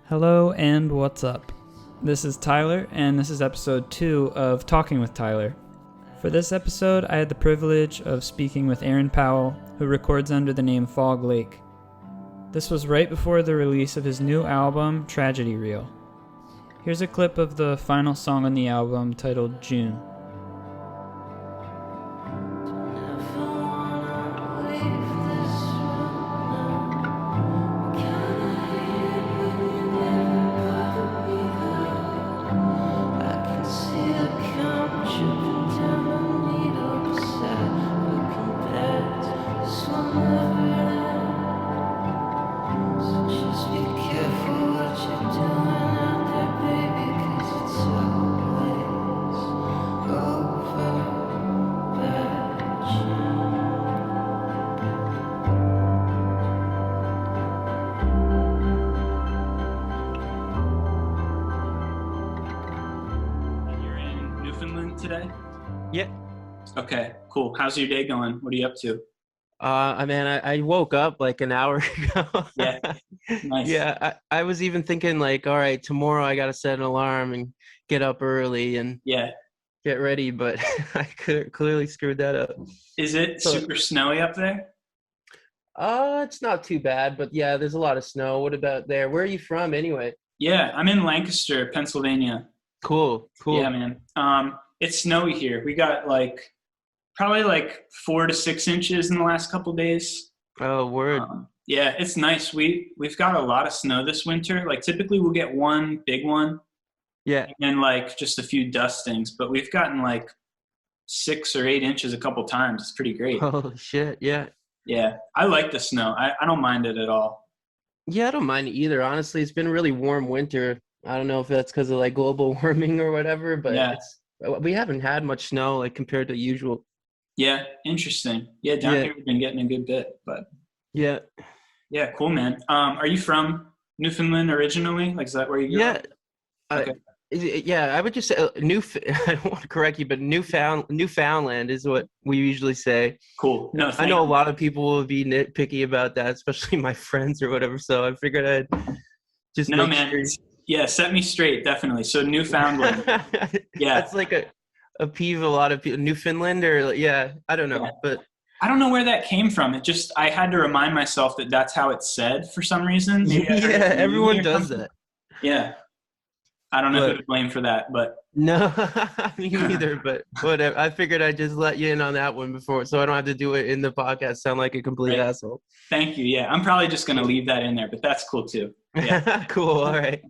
Hello and what's up? This is Tyler, and this is episode 2 of Talking with Tyler. For this episode, I had the privilege of speaking with Aaron Powell, who records under the name Fog Lake. This was right before the release of his new album, Tragedy Reel. Here's a clip of the final song on the album titled June. Today? Yeah. Okay, cool. How's your day going? What are you up to? I woke up like an hour ago. Yeah. Nice. Yeah, I was even thinking like, all right, tomorrow I gotta set an alarm and get up early and get ready, but I clearly screwed that up. Is it super snowy up there? It's not too bad, but yeah, there's a lot of snow. What about there? Where are you from anyway? Yeah, I'm in Lancaster, Pennsylvania. Cool. Yeah, man. It's snowy here. We got probably 4 to 6 inches in the last couple days. Oh, word. Yeah, it's nice. We've got a lot of snow this winter. Like typically we'll get one big one. Yeah. And just a few dustings, but we've gotten 6 or 8 inches a couple times. It's pretty great. Holy shit, yeah. Yeah, I like the snow. I don't mind it at all. Yeah, I don't mind it either. Honestly, it's been a really warm winter. I don't know if that's because of global warming or whatever, but we haven't had much snow compared to usual. Yeah, interesting. Yeah, down here we've been getting a good bit, but yeah, cool, man. Are you from Newfoundland originally? Is that where you grew up? Okay. I would just say I don't want to correct you, but Newfoundland is what we usually say. Cool. No, I know a lot of people will be nitpicky about that, especially my friends or whatever. So I figured I'd just make sure. Yeah, set me straight, definitely. So Newfoundland. Yeah. That's a peeve of a lot of people. Newfoundland I don't know. But I don't know where that came from. I had to remind myself that that's how it's said for some reason. Yeah, everyone does that. Yeah. I don't know who to blame for that, but. No, me neither, but whatever. I figured I'd just let you in on that one before, so I don't have to do it in the podcast, sound like a complete asshole. Thank you, yeah. I'm probably just going to leave that in there, but that's cool too. Yeah. Cool, all right.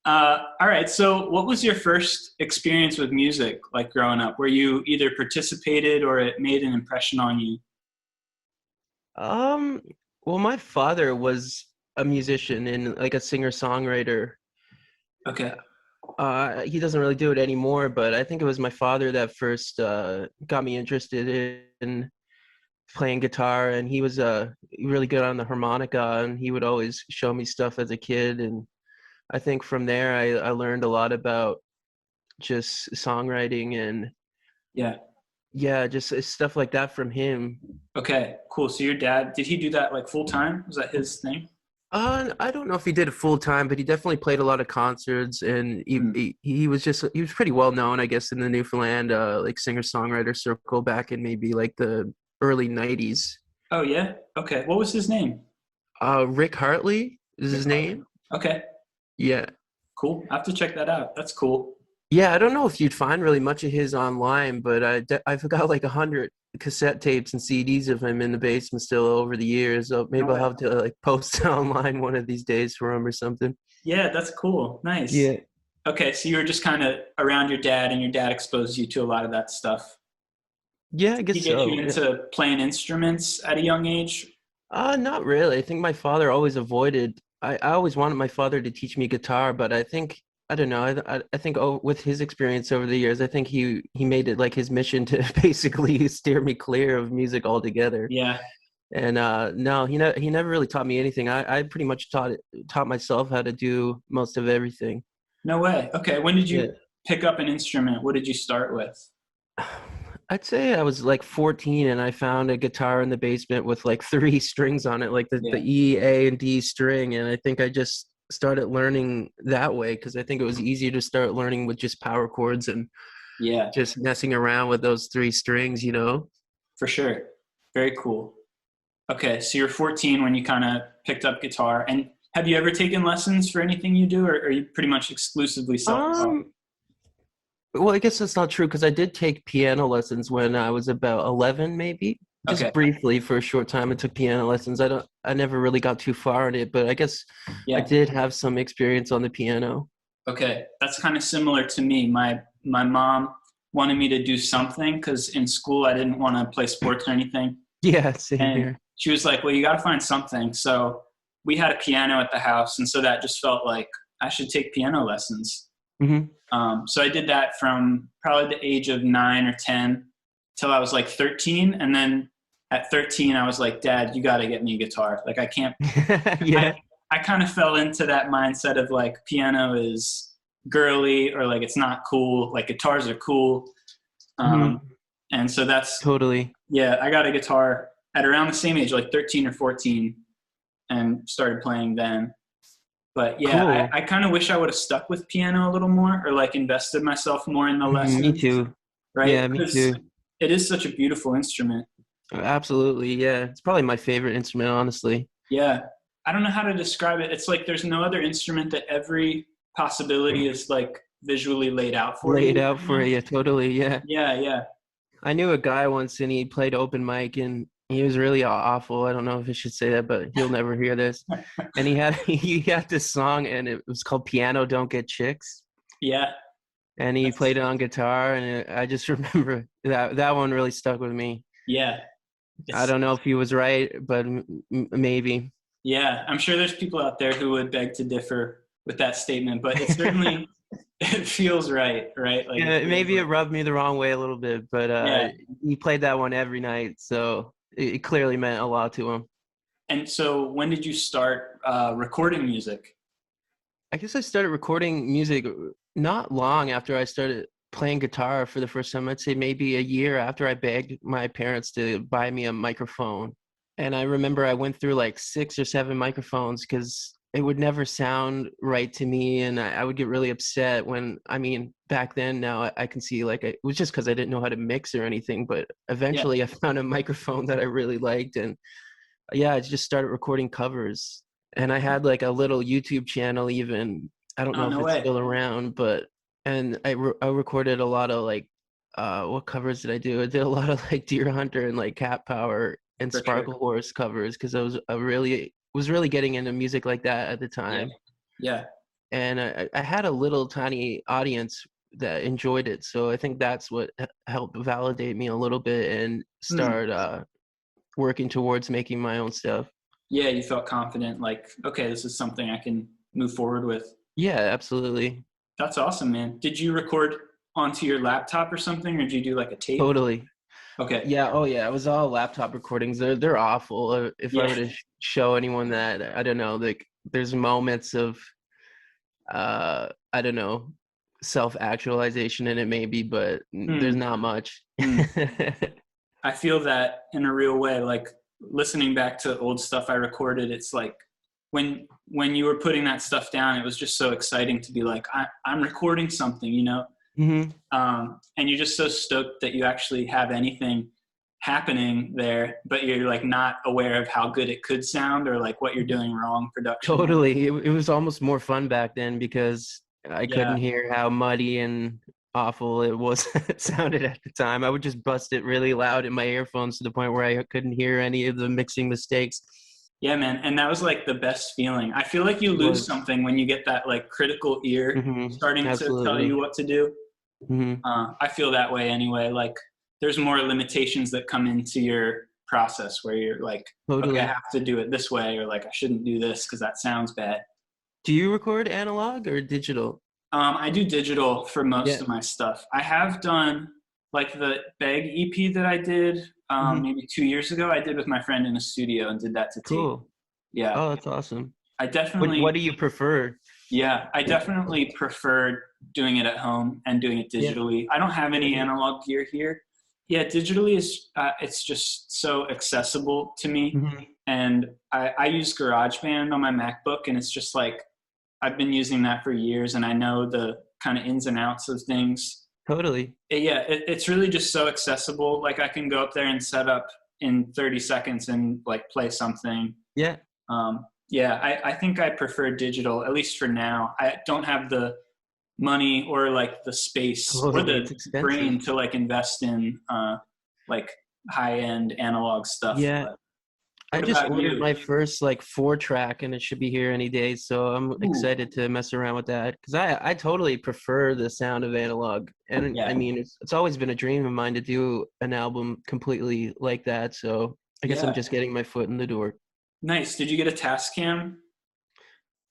All right, so what was your first experience with music, growing up? Where you either participated or it made an impression on you? Well, my father was a musician and a singer-songwriter. Okay. He doesn't really do it anymore, but I think it was my father that first got me interested in playing guitar, and he was really good on the harmonica, and he would always show me stuff as a kid, and I think from there I learned a lot about just songwriting and just stuff like that from him. Okay, cool. So your dad, did he do that full time? Was that his thing? I don't know if he did it full time, but he definitely played a lot of concerts, and he was pretty well known, I guess, in the Newfoundland singer-songwriter circle back in maybe the early 90s. Oh yeah? Okay. What was his name? Rick Hartley is his name. Okay. Yeah. Cool. I have to check that out. That's cool. Yeah, I don't know if you'd find really much of his online, but I've got 100 cassette tapes and CDs of him in the basement still over the years. So maybe I'll have to post online one of these days for him or something. Yeah, that's cool. Nice. Yeah. Okay, so you were just kind of around your dad, and your dad exposed you to a lot of that stuff. Yeah, I guess so. Did he get you into playing instruments at a young age? Not really. I think my father always avoided. I always wanted my father to teach me guitar, but I don't know. I think with his experience over the years, I think he made it his mission to basically steer me clear of music altogether. Yeah. And no, he never really taught me anything. I pretty much taught myself how to do most of everything. No way. Okay. When did you pick up an instrument? What did you start with? I'd say I was like 14 and I found a guitar in the basement with like 3 strings on it, like the E, A, and D string. And I think I just started learning that way because I think it was easier to start learning with just power chords and Yeah, just messing around with those three strings, you know? for sure. Very cool. Okay, so you're 14 when you kind of picked up guitar. And have you ever taken lessons for anything you do, or are you pretty much exclusively self-taught? Um, well, I guess that's not true because I did take piano lessons when I was about 11, maybe. Just Okay, briefly for a short time, I took piano lessons. I never really got too far in it, but I guess I yeah. did have some experience on the piano. Okay, that's kind of similar to me. My mom wanted me to do something because in school I didn't want to play sports or anything. Yeah, same And here. she was like, well, you got to find something. So we had a piano at the house. And so that just felt like I should take piano lessons. Hmm. So I did that from probably the age of 9 or 10 till I was like 13. And then at 13, I was like, Dad, you got to get me a guitar. Like I can't, I, Yeah. I kind of fell into that mindset of like piano is girly or like it's not cool. Like guitars are cool. Um, Hmm. and so that's, Totally. yeah, I got a guitar at around the same age, like 13 or 14, and started playing then. But yeah, Cool. I kind of wish I would have stuck with piano a little more or like invested myself more in the Me lessons, too. right? Yeah, me Because too. it is such a beautiful instrument. Absolutely. Yeah. It's probably my favorite instrument, honestly. Yeah. I don't know how to describe it. It's like there's no other instrument that every possibility is like visually laid out for Laid you. out You for know? you. Totally. Yeah. Yeah, yeah. I knew a guy once and he played open mic and he was really awful. I don't know if I should say that, but he'll never hear this. And he had he had this song and it was called Piano Don't Get Chicks. Yeah. And he That's, played it on guitar and I just remember that one really stuck with me. yeah. I It's, don't know if he was right, but maybe. yeah. I'm sure there's people out there who would beg to differ with that statement, but it certainly, it feels right, right? Like it Yeah, feels maybe it like, rubbed me the wrong way a little bit, but yeah. he played that one every night, so it clearly meant a lot to him. And so when did you start recording music? I guess I started recording music not long after I started playing guitar for the first time. I'd say maybe a year after I begged my parents to buy me a microphone. And I remember I went through like 6 or 7 microphones because it would never sound right to me. And I would get really upset when, I mean, back then, now I can see like it was just because I didn't know how to mix or anything. But Yeah. eventually I found a microphone that I really liked. And yeah, I just started recording covers. And I had like a little YouTube channel even. I don't Oh, know if no it's way. still around, but and I recorded a lot of like what covers did I do? I did a lot of like Deer Hunter and like Cat Power and For sure. Sparkle Horse covers because I was really getting into music like that at the Yeah. time. Yeah. And I had a little tiny audience that enjoyed it. So I think that's what helped validate me a little bit and Hmm. start working towards making my own stuff. Yeah, you felt confident, like, okay, this is something I can move forward with. Yeah, absolutely. That's awesome, man. Did you record onto your laptop or something, or did you do like a tape? Totally. Okay. Yeah, oh yeah, it was all laptop recordings. They're awful. If I Yeah. were to show anyone that, I don't know, like there's moments of I don't know, self-actualization in it maybe, but there's Hmm. not much. Hmm. I feel that in a real way. Like listening back to old stuff I recorded, it's like when you were putting that stuff down, it was just so exciting to be like, I'm recording something, you know? Hmm. And you're just so stoked that you actually have anything happening there, but you're like not aware of how good it could sound or like what you're doing wrong production wise. Totally. It was almost more fun back then because I couldn't Yeah. hear how muddy and awful it was it sounded at the time. I would just bust it really loud in my earphones to the point where I couldn't hear any of the mixing mistakes. Yeah, man. And that was like the best feeling. I feel like you It lose was. something when you get that like critical ear starting to tell you Absolutely. what to do. I feel that way anyway. Like there's more limitations that come into your process where you're like, okay, I Totally. have to do it this way, or like I shouldn't do this because that sounds bad. Do you record analog or digital? I do digital for most Yeah. of my stuff. I have done like the Beg EP that I did Hmm. maybe 2 years ago. I did with my friend in a studio and did that to tape. Cool. Yeah, Oh, that's awesome. I What definitely, do you prefer? yeah, I definitely preferred doing it at home and doing it Yeah. digitally. I don't have any Same. analog gear here. Yeah, digitally is it's just so accessible to me, Hmm. and I use GarageBand on my MacBook, and it's just like I've been using that for years, and I know the kind of ins and outs of things. Totally. It's really just so accessible. Like I can go up there and set up in 30 seconds and like play something. Yeah. I think I prefer digital, at least for now. I don't have the money or like the space or the brain to like invest in like high-end analog stuff. Yeah. I just ordered my first like 4-track, and it should be here any day. So I'm excited to mess around with that, because I totally prefer the sound of analog. And I mean, it's always been a dream of mine to do an album completely like that. So I guess I'm just getting my foot in the door. Nice. Did you get a Tascam?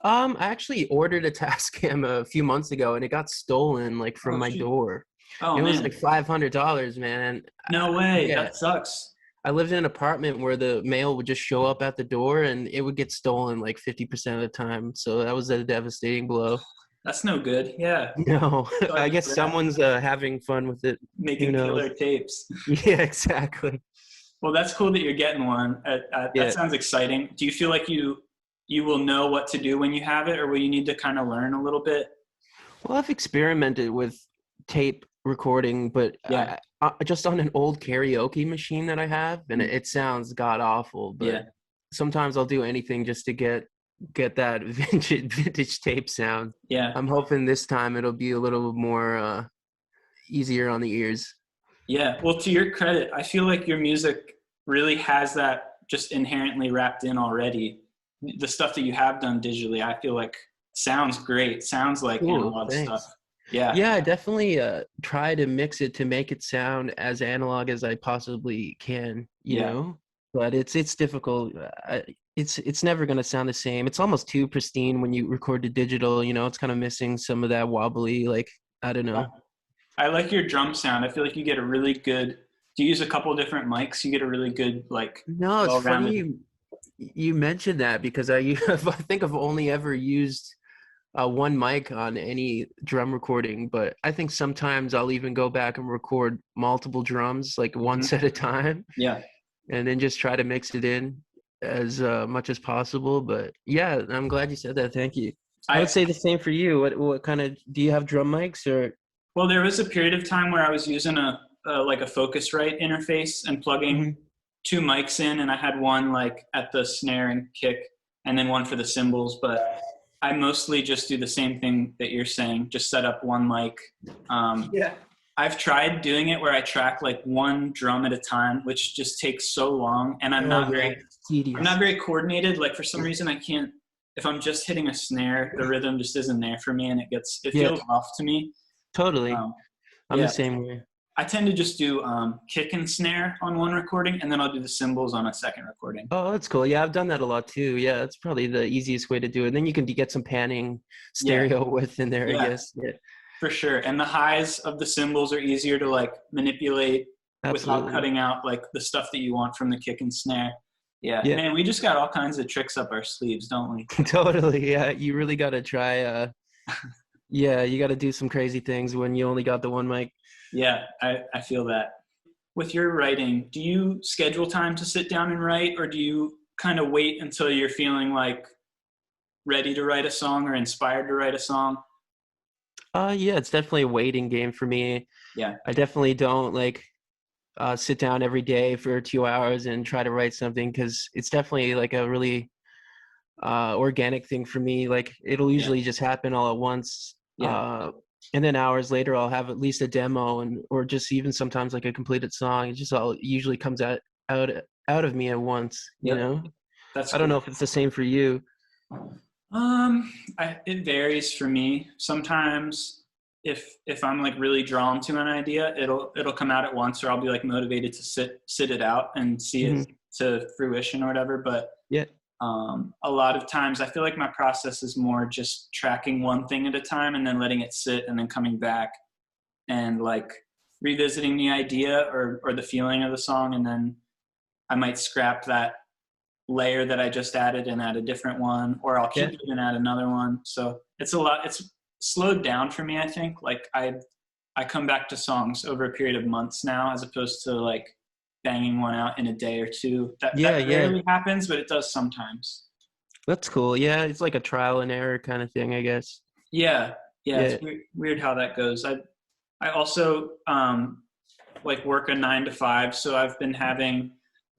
I actually ordered a Tascam a few months ago, and it got stolen like from my door. Oh, it was like $500, man. No way. That sucks. I lived in an apartment where the mail would just show up at the door, and it would get stolen like 50% of the time. So that was a devastating blow. That's no good. Yeah. No, I guess someone's having fun with it. Making killer tapes. Yeah, exactly. Well, that's cool that you're getting one. That sounds exciting. Do you feel like you will know what to do when you have it, or will you need to kind of learn a little bit? Well, I've experimented with tape recording, but just on an old karaoke machine that I have, and it sounds god awful, but sometimes I'll do anything just to get that vintage tape sound. I'm hoping this time it'll be a little more easier on the ears. Well, to your credit, I feel like your music really has that just inherently wrapped in already. The stuff that you have done digitally, I feel like sounds great. Sounds like analog stuff. I definitely try to mix it to make it sound as analog as I possibly can, you know, but it's difficult. It's never going to sound the same. It's almost too pristine when you record to digital, you know. It's kind of missing some of that wobbly, like, I don't know. I like your drum sound. I feel like you get a really good, do you use a couple different mics? You get a really good, like, no, it's funny you mentioned that, because I think I've only ever used one mic on any drum recording, but I think sometimes I'll even go back and record multiple drums, like once at a time. And then just try to mix it in as much as possible. But yeah, I'm glad you said that. Thank you. I would say the same for you. What kind of, do you have drum mics or? Well, there was a period of time where I was using a Focusrite interface and plugging 2 mics in, and I had one like at the snare and kick, and then one for the cymbals. But I mostly just do the same thing that you're saying, just set up one mic. I've tried doing it where I track like one drum at a time, which just takes so long, and I'm not very coordinated. Like for some reason I can't, if I'm just hitting a snare, the rhythm just isn't there for me, and it feels off to me. Totally. I'm the same way. I tend to just do kick and snare on one recording, and then I'll do the cymbals on a second recording. Oh, that's cool. Yeah, I've done that a lot too. Yeah, that's probably the easiest way to do it. And then you can get some panning stereo width in there, I guess. Yeah, for sure. And the highs of the cymbals are easier to like manipulate without cutting out like the stuff that you want from the kick and snare. Yeah, man, we just got all kinds of tricks up our sleeves, don't we? Totally. Yeah, you really got to try. You got to do some crazy things when you only got the one mic. Yeah, I feel that. With your writing, do you schedule time to sit down and write, or do you kind of wait until you're feeling like ready to write a song or inspired to write a song? It's definitely a waiting game for me. Yeah. I definitely don't like sit down every day for 2 hours and try to write something, because it's definitely like a really organic thing for me. Like it'll usually just happen all at once. And then hours later, I'll have at least a demo, or just even sometimes like a completed song. It just all usually comes out of me at once. You know, I don't know if it's the same for you. It varies for me. Sometimes, if I'm like really drawn to an idea, it'll come out at once, or I'll be like motivated to sit it out and see it to fruition or whatever. But a lot of times I feel like my process is more just tracking one thing at a time and then letting it sit, and then coming back and like revisiting the idea or the feeling of the song. And then I might scrap that layer that I just added and add a different one, or I'll keep it and add another one. So it's slowed down for me. I think like I come back to songs over a period of months now, as opposed to like banging one out in a day or two. That rarely happens, but it does sometimes. That's cool. Yeah, it's like a trial and error kind of thing, I guess. Yeah, yeah, Yeah, it's weird how that goes. I also like work a 9 to 5, so I've been having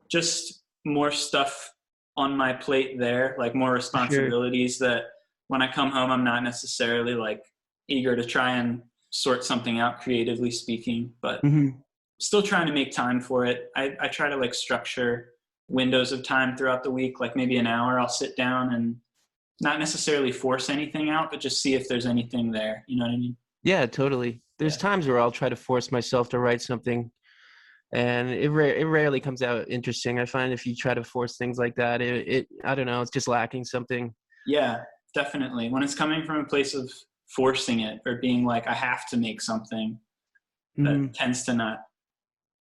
just more stuff on my plate there, like more for sure. responsibilities that when I come home, I'm not necessarily like eager to try and sort something out creatively speaking, but Hmm. still trying to make time for it. I try to like structure windows of time throughout the week, like maybe an hour. I'll sit down and not necessarily force anything out, but just see if there's anything there. You know what I mean? Yeah, totally. There's Yeah. times where I'll try to force myself to write something, and it rarely comes out interesting. I find if you try to force things like that, it I don't know, it's just lacking something. Yeah, definitely. When it's coming from a place of forcing it or being like, I have to make something, that Hmm. tends to not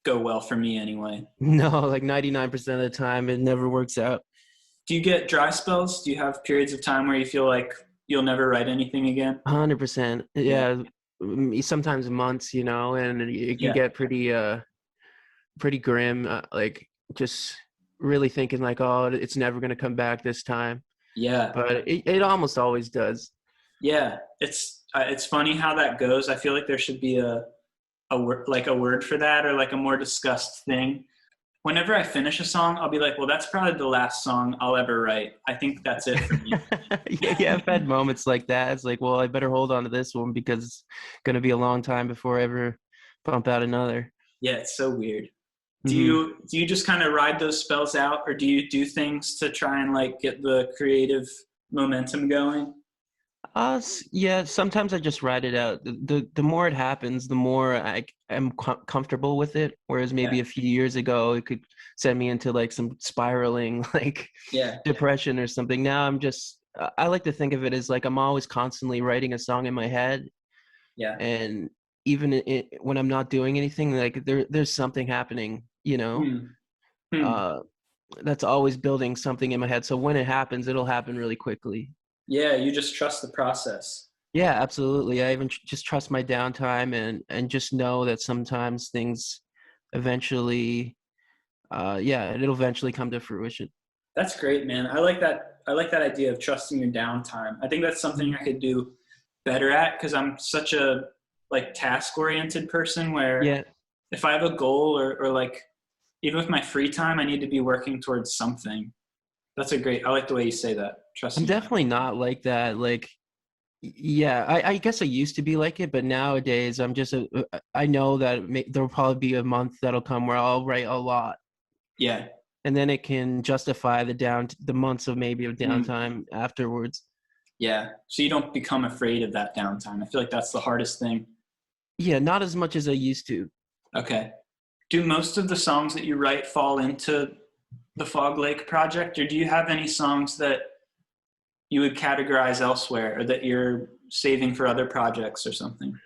go well for me anyway. No, like 99% of the time, it never works out. Do you get dry spells? Do you have periods of time where you feel like you'll never write anything again? 100%. Yeah. Yeah, sometimes months, and it can Yeah. get pretty grim. Like just really thinking like, oh, it's never gonna come back this time. Yeah. But it almost always does. Yeah. It's funny how that goes. I feel like there should be a word, like a word for that, or like a more discussed thing. Whenever I finish a song, I'll be like, well, that's probably the last song I'll ever write. I think that's it for me. Yeah, yeah, I've had moments like that. It's like, well, I better hold on to this one because it's gonna be a long time before I ever bump out another. Yeah, it's so weird. Do Hmm. you just kind of ride those spells out, or do you do things to try and like get the creative momentum going? Yeah, sometimes I just ride it out. The more it happens, the more I am comfortable with it. Whereas Yeah. maybe a few years ago, it could send me into like some spiraling like Yeah. depression or something. Now I'm just I like to think of it as like I'm always constantly writing a song in my head, Yeah. and even when I'm not doing anything, like there's something happening, Hmm. Hmm. uh, that's always building something in my head. So when it happens, it'll happen really quickly. Yeah, you just trust the process. Yeah, absolutely. I even just trust my downtime and just know that sometimes things eventually, yeah, it'll eventually come to fruition. That's great, man. I like that. I like that idea of trusting your downtime. I think that's something Mhm. I could do better at because I'm such a like task oriented person where Yeah, if I have a goal or like even with my free time, I need to be working towards something. That's a great. I like the way you say that. I'm Trusting your definitely downtime. not like that. Like, yeah, I guess I used to be like it, but nowadays I'm just I know that there'll probably be a month that'll come where I'll write a lot, Yeah. and then it can justify the months of maybe of Mm. downtime afterwards. Yeah. So you don't become afraid of that downtime. I feel like that's the hardest thing. Yeah, not as much as I used to. Okay. Do most of the songs that you write fall into the Fog Lake project, or do you have any songs that you would categorize elsewhere or that you're saving for other projects or something?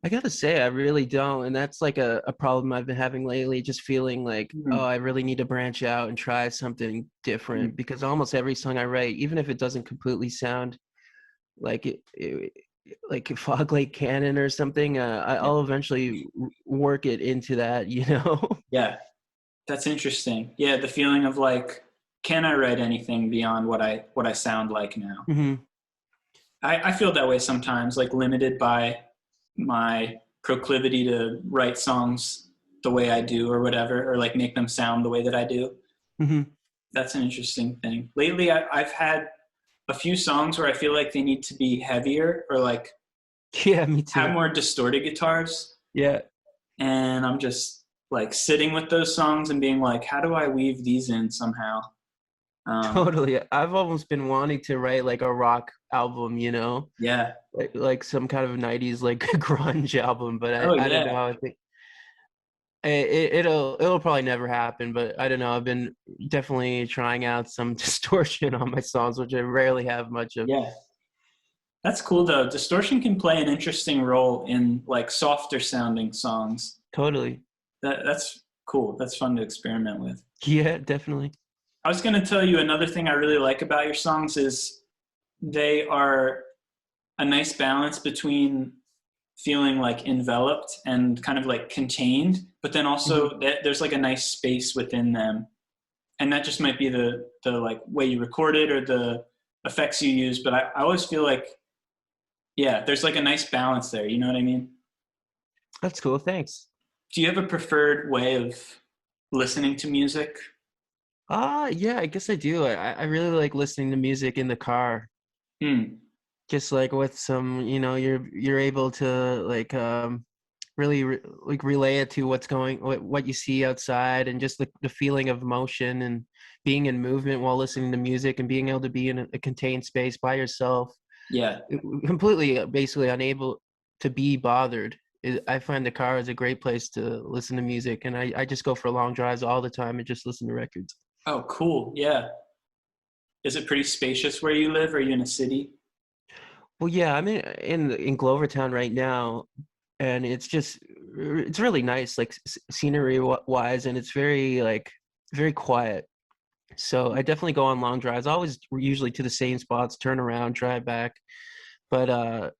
I gotta say, I really don't. And that's like a problem I've been having lately, just feeling like, oh, Mm-hmm. I really need to branch out and try something different Mm-hmm. because almost every song I write, even if it doesn't completely sound like like a Fog Lake Cannon or something, Yeah. I'll eventually work it into that. Yeah. That's interesting. Yeah. The feeling of like, can I write anything beyond what I sound like now? Hmm. I feel that way sometimes, like limited by my proclivity to write songs the way I do or whatever, or like make them sound the way that I do. Hmm. That's an interesting thing. Lately, I've had a few songs where I feel like they need to be heavier or like Yeah, me have too. more distorted guitars. Yeah, And I'm just like sitting with those songs and being like, how do I weave these in somehow? Um, totally. I've almost been wanting to write like a rock album. yeah. Like some kind of 90s like grunge album, but Oh, I don't yeah. know. I think it'll probably never happen, but I don't know. I've been definitely trying out some distortion on my songs, which I rarely have much of. Yeah. That's cool though. Distortion can play an interesting role in like softer sounding songs. Totally. That's cool. That's fun to experiment with. Yeah, definitely. I was going to tell you another thing I really like about your songs is they are a nice balance between feeling like enveloped and kind of like contained, but then Hmm. also there's like a nice space within them. And that just might be the like way you record it or effects you use, but I always feel like, yeah, there's like a nice balance there. You know what I mean? That's cool. Thanks. Do you have a preferred way of listening to music? Yeah, I guess I do. I really like listening to music in the car. Hmm. Just like with some, you're able to like really like relay it to what you see outside, and just the feeling of motion and being in movement while listening to music, and being able to be in a contained space by yourself, Yeah. completely basically unable to be bothered. I find the car is a great place to listen to music, and I just go for long drives all the time and just listen to records. Oh, cool. Yeah. Is it pretty spacious where you live? Are you in a city? Well, yeah, I'm in Glovertown right now, and it's really nice, like scenery wise, and it's very like very quiet. So I definitely go on long drives. Always usually to the same spots, turn around, drive back. But I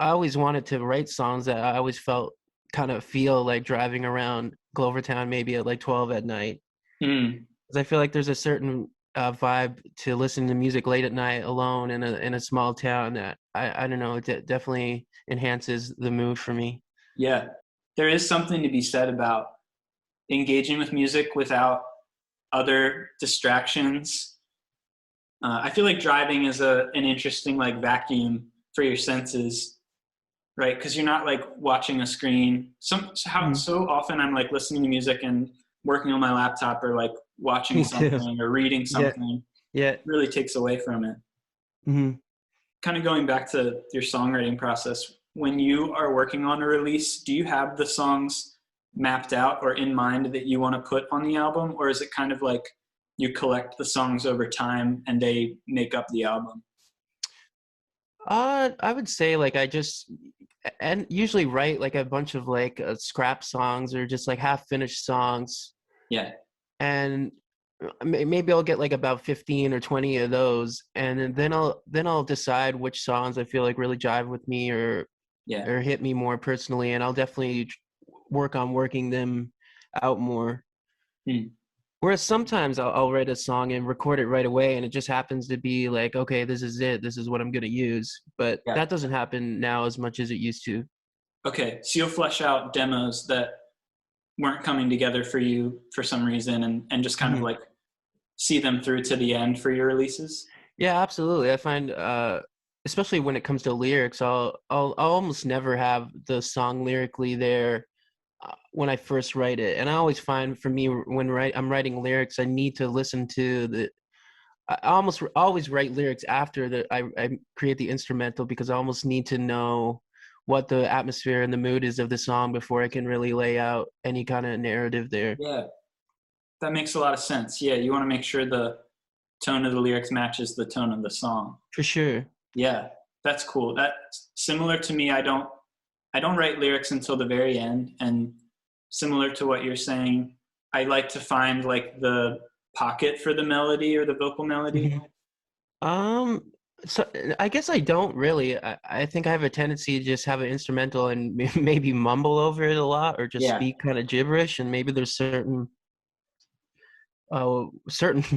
always wanted to write songs that I always felt kind of feel like driving around Glovertown, maybe at like 12 at night. Hmm. Because I feel like there's a certain vibe to listening to music late at night alone in a small town that I don't know, it definitely enhances the mood for me. Yeah. There is something to be said about engaging with music without other distractions. I feel like driving is an interesting like vacuum for your senses, right? Because you're not like watching a screen. Mhm. So often I'm like listening to music and working on my laptop, or like watching Me too. something or reading Yeah, something. yeah. Really takes away from it. Hmm. Kind of going back to your songwriting process, when you are working on a release, do you have the songs mapped out or in mind that you want to put on the album, or is it kind of like you collect the songs over time and they make up the album? I would say like I just and usually write like a bunch of like scrap songs or just like half finished songs, Yeah. and maybe I'll get like about 15 or 20 of those, and then I'll decide which songs I feel like really jive with me Yeah. or hit me more personally, and I'll definitely work on working them out more. Hmm. Whereas sometimes I'll write a song and record it right away, and it just happens to be like, okay, this is it. This is what I'm going to use. But Yeah. that doesn't happen now as much as it used to. Okay. So you'll flesh out demos that weren't coming together for you for some reason, and just kind of Mhm. like see them through to the end for your releases. Yeah, absolutely. I find, especially when it comes to lyrics, I'll almost never have the song lyrically there when I first write it. And I always find for me when I'm writing lyrics, I need to listen to I almost always write lyrics after I create the instrumental, because I almost need to know what the atmosphere and the mood is of the song before I can really lay out any kind of narrative there. Yeah. That makes a lot of sense. Yeah. You want to make sure the tone of the lyrics matches the tone of the song. For sure. Yeah. That's cool. That's similar to me. I don't write lyrics until the very end, and similar to what you're saying, I like to find like the pocket for the melody or the vocal melody. Mhm. Um, so I guess I don't really. I think I have a tendency to just have an instrumental and maybe mumble over it a lot, or just Yeah. speak kind of gibberish. And maybe there's certain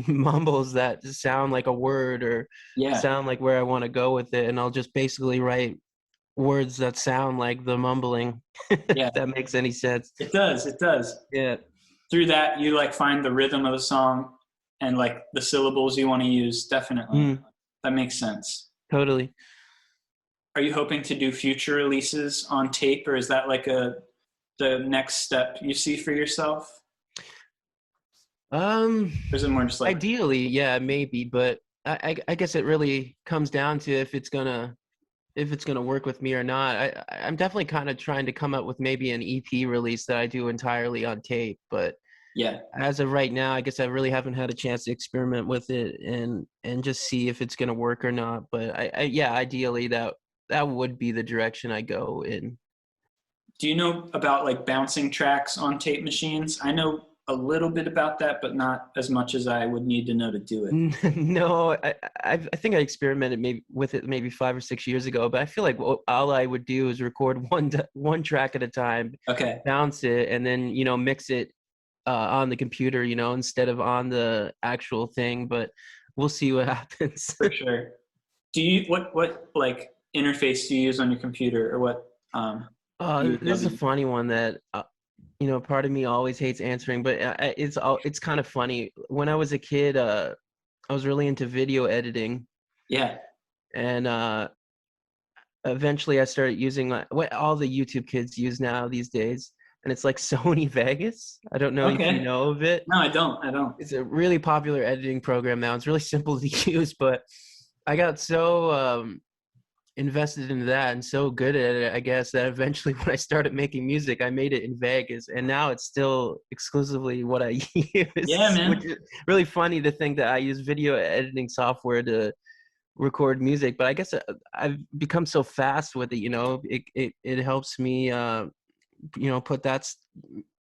mumbles that sound like a word or Yeah. sound like where I want to go with it, and I'll just basically write words that sound like the mumbling, Yeah. if that makes any sense. It does. It does. Yeah. Through that, you like find the rhythm of the song and like the syllables you want to use. Definitely. Mm, That makes sense. totally. Are you hoping to do future releases on tape, or is that like the next step you see for yourself? Um, Or is it more just like, Ideally, yeah, maybe, but I guess it really comes down to if it's gonna work with me or not. I'm definitely kind of trying to come up with maybe an EP release that I do entirely on tape, but yeah, as of right now, I guess I really haven't had a chance to experiment with it and just see if it's gonna work or not. But yeah, ideally that would be the direction I go in. do you know about like bouncing tracks on tape machines? I know a little bit about that, but not as much as I would need to know to do it. No, I think I experimented maybe with it maybe 5 or 6 years ago, but I feel like all I would do is record one track at a time, Okay. bounce it, and then mix it on the computer, instead of on the actual thing. But we'll see what happens. For sure. Do you what like interface do you use on your computer, or what This is a DAW? funny one that part of me always hates answering, but it's kind of funny. When I was a kid, I was really into video editing, Yeah. and eventually I started using what all the YouTube kids use now these days, and it's like Sony Vegas. I don't know if you Okay. know of it. No, I don't. I don't. It's a really popular editing program now. It's really simple to use, but I got so invested in that and so good at it, I guess, that eventually when I started making music, I made it in Vegas, and now it's still exclusively what I Yeah, use, which man. is really funny to think that I use video editing software to record music. But I guess I've become so fast with it, it helps me, put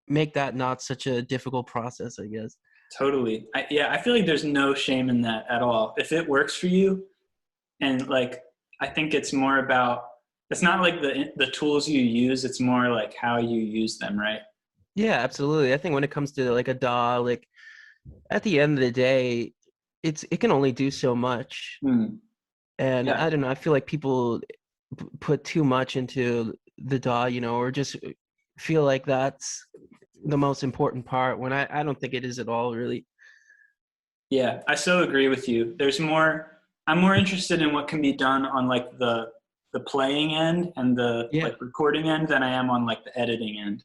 make that not such a difficult process, I guess. Totally. I feel like there's no shame in that at all. If it works for you, and like, I think it's more about, it's not like the tools you use, it's more like how you use them, right? Yeah, absolutely. I think when it comes to like a DAW, like at the end of the day, it can only do so much. Hmm. And Yeah, I don't know, I feel like people put too much into the DAW, or just feel like that's the most important part when I don't think it is at all, really. yeah, I so agree with you. I'm more interested in what can be done on like the playing end and the Yeah, like recording end than I am on like the editing end.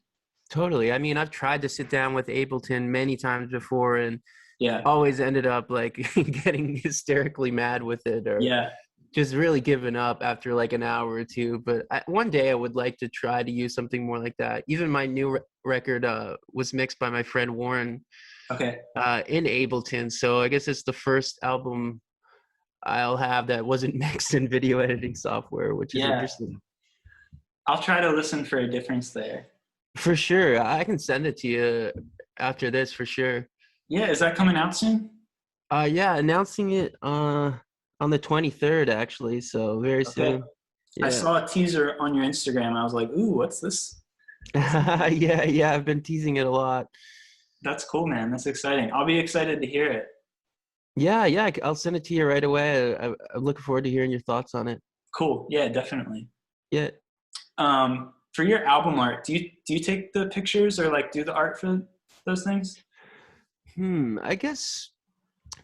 totally. I mean, I've tried to sit down with Ableton many times before and Yeah, always ended up like getting hysterically mad with it, or yeah, just really giving up after like an hour or two. But one day I would like to try to use something more like that. Even my new record was mixed by my friend Warren okay, in Ableton. So I guess it's the first album I'll have that wasn't mixed in video editing software, which is yeah. interesting. I'll try to listen for a difference there. For sure. I can send it to you after this for sure. Yeah, is that coming out soon? Yeah, announcing it on the 23rd actually, so very Okay. soon. I Yeah. saw a teaser on your Instagram. I was like, ooh, what's this? Yeah, I've been teasing it a lot. That's cool, man. That's exciting. I'll be excited to hear it. Yeah, I'll send it to you right away. I'm looking forward to hearing your thoughts on it. Cool. Yeah, definitely. Yeah. For your album art, do you take the pictures or like do the art for those things? I guess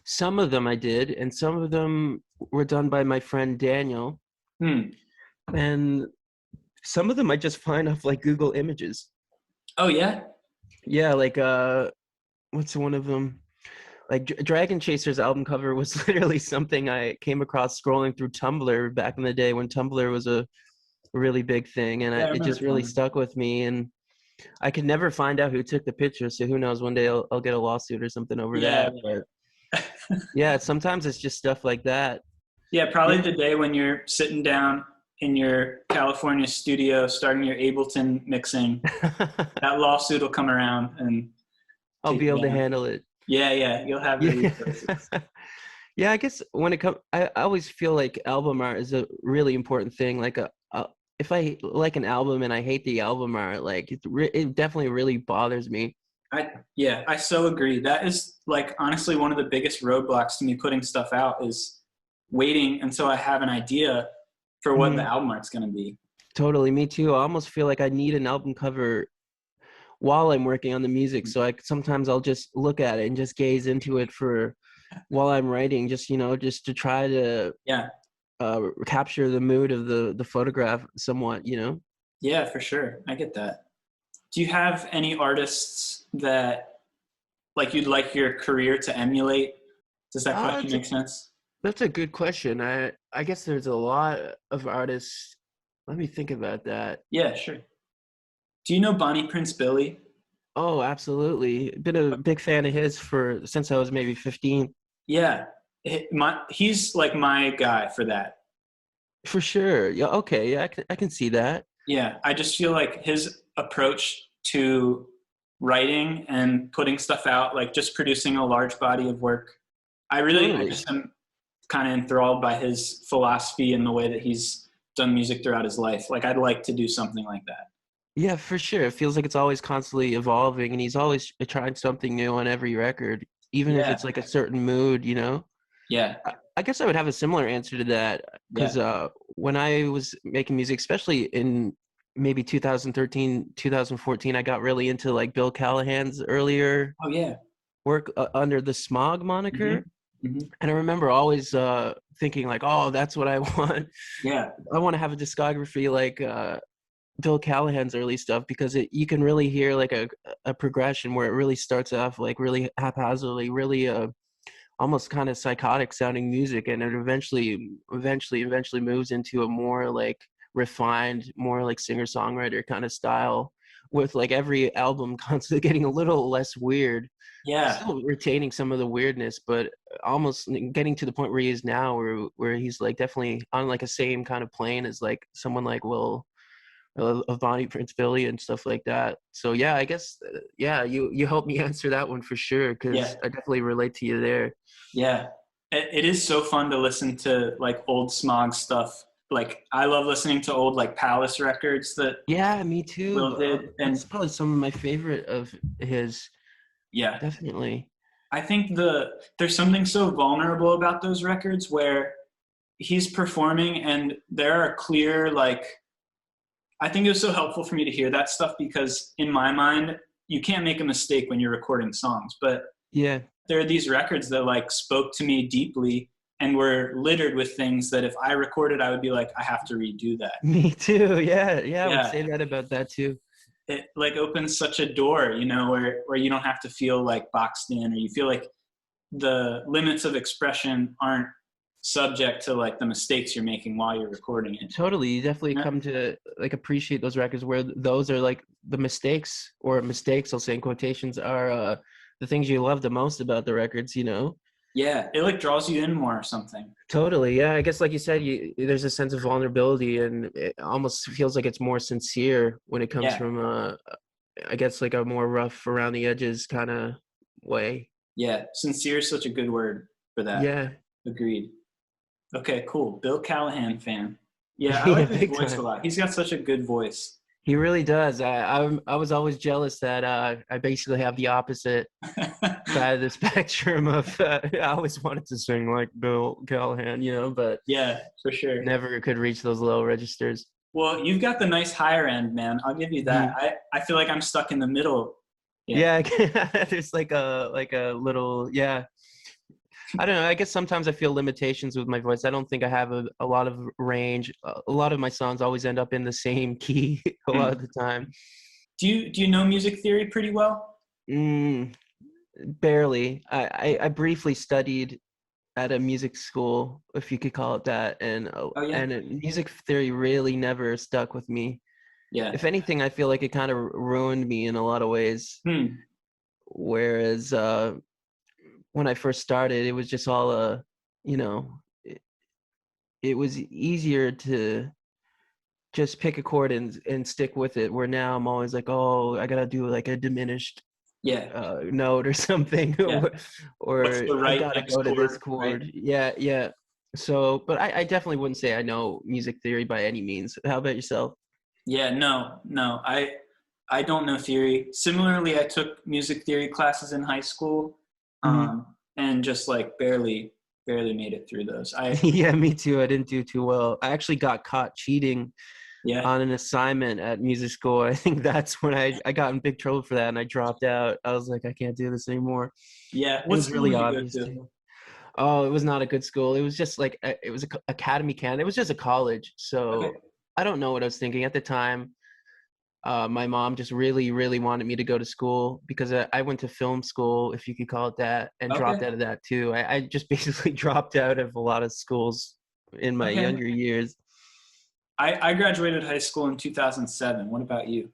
some of them I did, and some of them were done by my friend Daniel, Hmm. and some of them I just find off like Google Images. Oh yeah. Yeah, like what's one of them? Like Dragon Chaser's album cover was literally something I came across scrolling through Tumblr back in the day when Tumblr was a really big thing, and Yeah, I it remember just really Tom. stuck with me. And I could never find out who took the picture, so who knows? One day I'll get a lawsuit or something over Yeah. that. But yeah, sometimes it's just stuff like that. Yeah, probably Yeah, the day when you're sitting down in your California studio starting your Ableton mixing, that lawsuit will come around and I'll take be able you to down. handle it. Yeah, yeah, you'll have the Yeah. resources. Yeah, I guess when it comes, I always feel like album art is a really important thing. Like if I like an album and I hate the album art, like it definitely really bothers me. I so agree. That is like honestly one of the biggest roadblocks to me putting stuff out is waiting until I have an idea for what the Mhm. album art's going to be. Totally, me too. I almost feel like I need an album cover while I'm working on the music. So sometimes I'll just look at it and just gaze into it for while I'm writing, just to try to Yeah. capture the mood of the photograph somewhat. Yeah, for sure. I get that. Do you have any artists that like you'd like your career to emulate? Does that question That's a, make sense? that's a good question. I guess there's a lot of artists. Let me think about that. Yeah, sure. Do you know Bonnie Prince Billy? Oh, absolutely. Been a big fan of his for since I was maybe 15. Yeah. He's like my guy for that. For sure. Yeah, okay. Yeah, I can see that. Yeah, I just feel like his approach to writing and putting stuff out, like just producing a large body of work, I Totally. just am kind of enthralled by his philosophy and the way that he's done music throughout his life. Like I'd like to do something like that. Yeah, for sure. It feels like it's always constantly evolving, and he's always trying something new on every record, even if Yeah, it's like a certain mood. Yeah. I guess I would have a similar answer to that Yeah. because when I was making music, especially in maybe 2013, 2014, I got really into like Bill Callahan's earlier Oh yeah. work under the Smog Hmm. moniker. Hmm. And I remember always thinking like, oh, that's what I want. Yeah. I want to have a discography like Bill Callahan's early stuff because you can really hear like a progression where it really starts off like really haphazardly, really almost kind of psychotic sounding music, and it eventually moves into a more like refined, more like singer songwriter kind of style, with like every album constantly getting a little less weird, Yeah. still retaining some of the weirdness, but almost getting to the point where he is now, where he's like definitely on like a same kind of plane as like someone like Will of Bonnie Prince Billy and stuff like that. So yeah, I guess yeah, you helped me answer that one for sure because Yeah. I definitely relate to you there. Yeah. It is so fun to listen to like old Smog stuff. Like I love listening to old like Palace records that Yeah, me too. Will did. That's And probably some of my favorite of his. yeah, Definitely. I think there's something so vulnerable about those records where he's performing and there are clear like I think it was so helpful for me to hear that stuff because in my mind you can't make a mistake when you're recording songs, but Yeah. there are these records that like spoke to me deeply and were littered with things that if I recorded I would be like I have to redo that. Me too. Yeah, yeah, I would Yeah, say that about that too. it like opens such a door, you know, where you don't have to feel like boxed in or you feel like the limits of expression aren't subject to like the mistakes you're making while you're recording it. Totally. You definitely Yeah, come to like appreciate those records where those are like the mistakes, or mistakes, I'll say in quotations, are the things you love the most about the records, you know? yeah, it like draws you in more or something. Totally. Yeah, I guess like you said, there's a sense of vulnerability, and it almost feels like it's more sincere when it comes Yeah, from I guess like a more rough around the edges kind of way. yeah, sincere is such a good word for that. Yeah. Agreed. Okay, cool. Bill Callahan fan. Yeah, I Yeah, like his big voice a time. lot. He's got such a good voice. He really does. I was always jealous that I basically have the opposite side of the spectrum of I always wanted to sing like Bill Callahan, you know, but Yeah, for sure. never could reach those low registers. Well, you've got the nice higher end, man. I'll give you that. Mhm. I feel like I'm stuck in the middle. Yeah. Yeah, there's like a little yeah. I don't know. I guess sometimes I feel limitations with my voice. I don't think I have a lot of range. A lot of my songs always end up in the same key a lot Hmm. of the time. Do you know music theory pretty well? Mm, barely. I briefly studied at a music school, if you could call it that, Oh yeah. music theory really never stuck with me. Yeah. If anything, I feel like it kind of ruined me in a lot of ways. Hmm. Whereas when I first started, it was just all you know, it was easier to just pick a chord and stick with it. Where now I'm always like, oh, I gotta do like a diminished Yeah. note or something, Yeah. What's or the I right gotta next go to this chord, right? chord. Yeah, yeah. So, but I definitely wouldn't say I know music theory by any means. How about yourself? Yeah, no, no. I don't know theory. Similarly, I took music theory classes in high school, Hmm. and just like barely made it through those. Yeah, me too. I didn't do too well. I actually got caught cheating Yeah, on an assignment at music school. I think that's when I got in big trouble for that, and I dropped out. I was like, I can't do this anymore. yeah. It What was school really did you go obvious to? too. Oh, it was not a good school. It was just like it was a academy can. It was just a college. Okay, So I don't know what I was thinking at the time. My mom just really, really wanted me to go to school because I went to film school, if you could call it that, and dropped okay, out of that too. I just basically dropped out of a lot of schools in my okay. younger years. I graduated high school in 2007. What about you?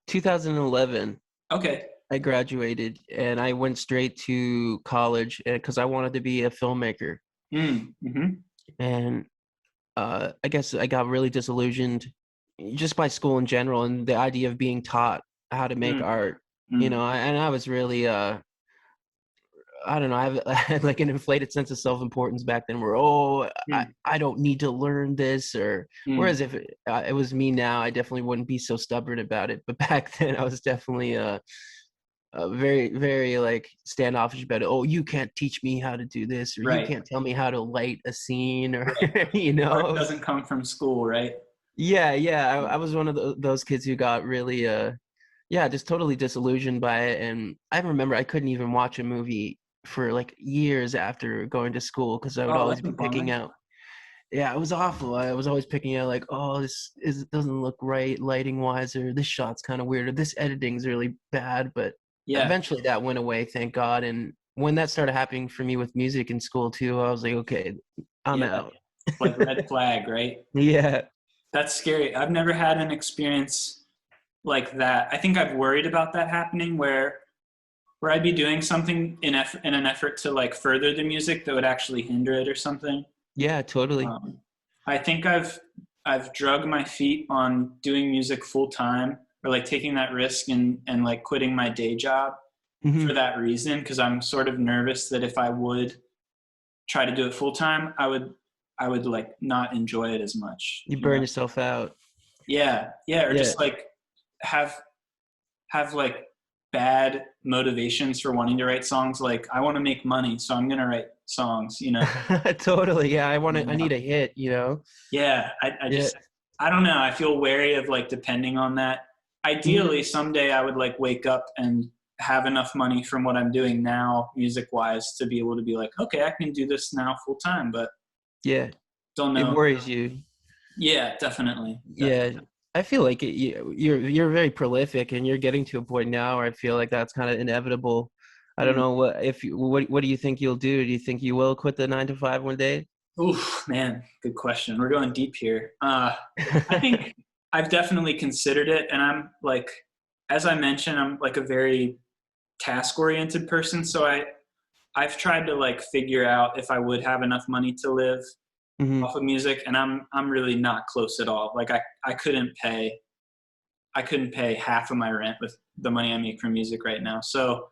2011, Okay. I graduated and I went straight to college because I wanted to be a filmmaker. Mm-hmm. And I guess I got really disillusioned just by school in general and the idea of being taught how to make art. You Mm-hmm. know, and I was really I don't know. I had like an inflated sense of self-importance back then, where I don't need to learn this, or Mm-hmm. whereas if it was me now, I definitely wouldn't be so stubborn about it. But back then, I was definitely very, very like standoffish about it. Oh, you can't teach me how to do this, or you Right. can't tell me how to light a scene, or Right. you Art know. doesn't come from school, right? Yeah, yeah. I was one of those kids who got really, yeah, just totally disillusioned by it. And I remember I couldn't even watch a movie for like years after going to school because I would Oh, always that's a be picking bummer. out. Yeah, it was awful. I was always picking out like, oh, this is doesn't look right lighting wise, or this shot's kind of weird, or this editing's really bad. But Yeah. eventually that went away, thank God. And when that started happening for me with music in school too, I was like, okay, I'm Yeah. out. Like red flag, right? Yeah. That's scary. I've never had an experience like that. I think I've worried about that happening where I'd be doing something in an effort to like further the music that would actually hinder it or something. Yeah, totally. Um, I think I've drug my feet on doing music full time or like taking that risk and like quitting my day job for Hmm. that reason because I'm sort of nervous that if I would try to do it full time, I would like not enjoy it as much. You You burn know? yourself out. Yeah, yeah, or Yeah. just like have have like bad motivations for wanting to write songs. Like I want to make money, so I'm gonna write songs. Totally. Yeah, I You need know? a hit, you know. Yeah, I Yeah. just I don't know. I feel wary of like depending on that. Mhm. Ideally, someday I would like wake up and have enough money from what I'm doing now, music wise, to be able to be like, okay, I can do this now full time. But Yeah. don't It know. worries you. Yeah, definitely. Yeah. I feel like you're very prolific, and you're getting to a point now where I feel like that's kind of inevitable. I don't Mm. know what do you think you'll do? Do you think you will quit the 9 to 5 one day? Oof, man, good question. We're going deep here. I think I've definitely considered it, and I'm like, as I mentioned, I'm like a very task-oriented person, so I've tried to like figure out if I would have enough money to live Hmm. off of music, and I'm really not close at all. Like I couldn't pay half of my rent with the money I make from music right now. So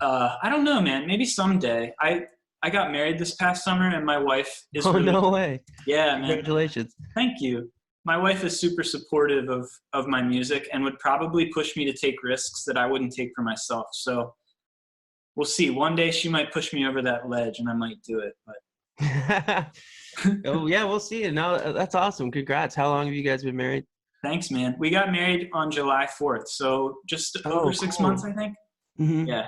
I don't know, man. Maybe someday. I got married this past summer, and my wife is Oh, really no way. yeah, man. Congratulations. Thank you. My wife is super supportive of my music and would probably push me to take risks that I wouldn't take for myself. So we'll see. One day she might push me over that ledge, and I might do it. But Oh, yeah, we'll see. No, that's awesome. Congrats. How long have you guys been married? thanks, man. We got married on July 4th, so just over Oh, 6 months, cool. I think. Hmm. Yeah,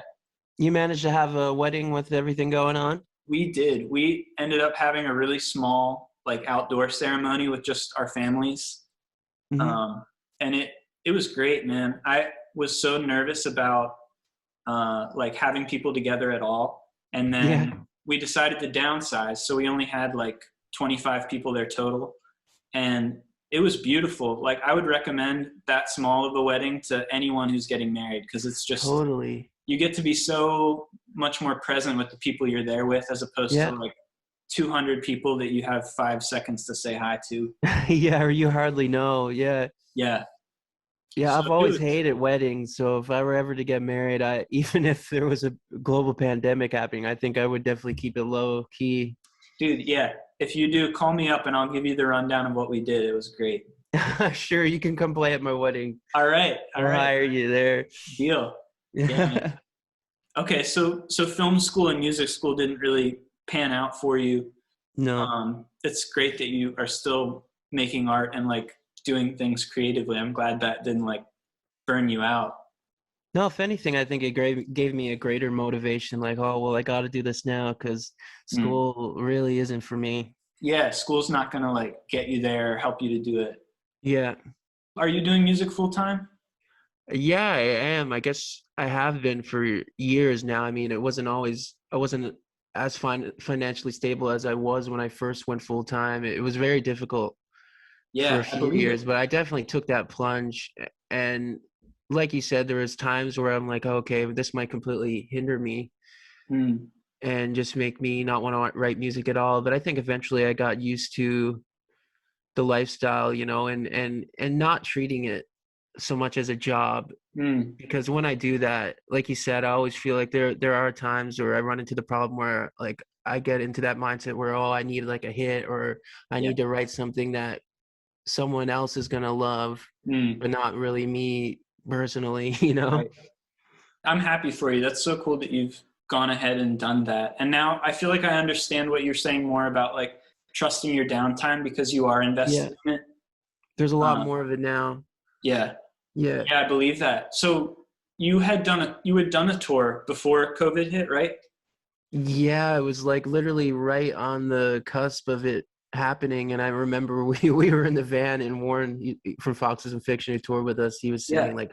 You managed to have a wedding with everything going on? we did. We ended up having a really small, like outdoor ceremony with just our families, Hmm. um, and it was great, man. I was so nervous about like having people together at all, and Yeah. then we decided to downsize, so we only had like 25 people there total, and it was beautiful. Like I would recommend that small of a wedding to anyone who's getting married because it's just Totally. you get to be so much more present with the people you're there with as opposed to Yeah. like 200 people that you have 5 seconds to say hi to. Yeah, or you hardly know. Yeah. Yeah. Yeah, So I've it always was, hated weddings, so if I were ever to get married, I even if there was a global pandemic happening, I think I would definitely keep it low key. dude, yeah. If you do, call me up and I'll give you the rundown of what we did. It was great. Sure, you can come play at my wedding. All right. All I'll right. hire you there. Deal. Yeah, man. Okay, so film school and music school didn't really pan out for you. No. It's great that you are still making art and like doing things creatively. I'm glad that didn't like burn you out. No, if anything, I think it gave me a greater motivation, like, oh, well, I got to do this now because Mm. school really isn't for me. Yeah, school's not gonna like get you there, help you to do it. Yeah. Are you doing music full time? Yeah, I am. I guess I have been for years now. I mean, I wasn't as financially stable as I was when I first went full time. It was very difficult for a Yeah, I few believe years, it. but I definitely took that plunge. And like you said, there was times where I'm like, okay, this might completely hinder me Mm. and just make me not want to write music at all. But I think eventually I got used to the lifestyle, and not treating it so much as a job. Mm. Because when I do that, like you said, I always feel like there are times where I run into the problem where like I get into that mindset where, oh, I need like a hit, or I Yeah. need to write something that someone else is gonna love, Mm. but not really me personally, you know? Right. I'm happy for you. That's so cool that you've gone ahead and done that. And now I feel like I understand what you're saying more about like trusting your downtime because you are Yeah, invested in it. there's a lot Um, more of it now. yeah, Yeah. yeah, I believe that. So you had done a tour before COVID hit, right? Yeah, it was like literally right on the cusp of it happening. And I remember we were in the van, and Warren from Foxes and Fiction, who toured with us, he was Yeah, saying like,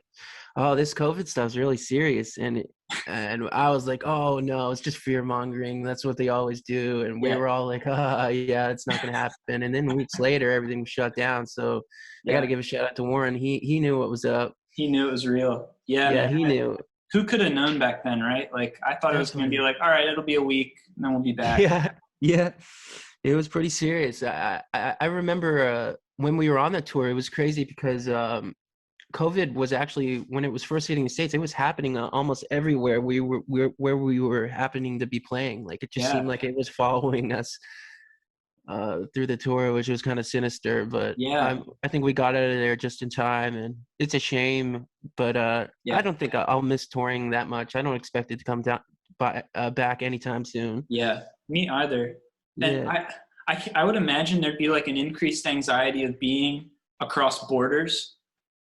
"Oh, this COVID stuff's really serious," and I was like, "Oh no, it's just fear mongering. That's what they always do." And we yeah, were all like, "Ah, yeah, it's not gonna happen." And then weeks later, everything was shut down. So I got to yeah. give a shout out to Warren. He knew what was up. He knew it was real. Yeah, Yeah, man. he knew. Who could have known back then, right? Like I thought it was going to be Definitely. like, all right, it'll be a week, and then we'll be back. Yeah, yeah. It was pretty serious. I remember when we were on the tour, it was crazy because COVID was actually, when it was first hitting the States, it was happening almost everywhere where we were happening to be playing. Like it just seemed Yeah, like it was following us through the tour, which was kind of sinister. But yeah, I think we got out of there just in time, and it's a shame. But I yeah, don't think I'll miss touring that much. I don't expect it to come down back anytime soon. yeah. Me either. And Yeah. I would imagine there'd be like an increased anxiety of being across borders.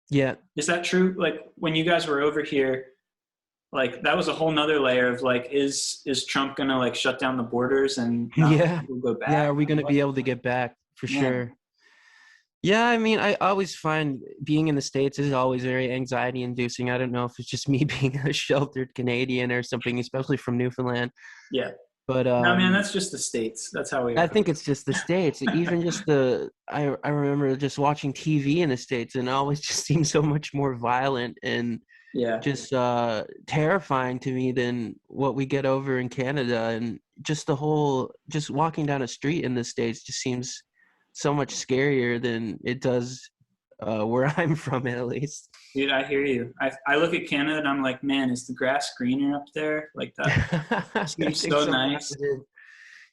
Yeah. Is that true? Like when you guys were over here, like that was a whole nother layer of like, is Trump gonna like shut down the borders and not let Yeah. people go Yeah. back? Are we Like, going to what? be able to get back for Yeah, sure? Yeah. I mean, I always find being in the States is always very anxiety inducing. I don't know if it's just me being a sheltered Canadian or something, especially from Newfoundland. yeah. But No, man, that's just the States. That's how we I are. think it's just the States. Even just I remember just watching TV in the States, and it always just seems so much more violent and Yeah, just terrifying to me than what we get over in Canada. And just just walking down a street in the States just seems so much scarier than it does where I'm from, at least. dude, I hear you. I look at Canada and I'm like, man, is the grass greener up there? Like that I seems think so sometimes nice. it is.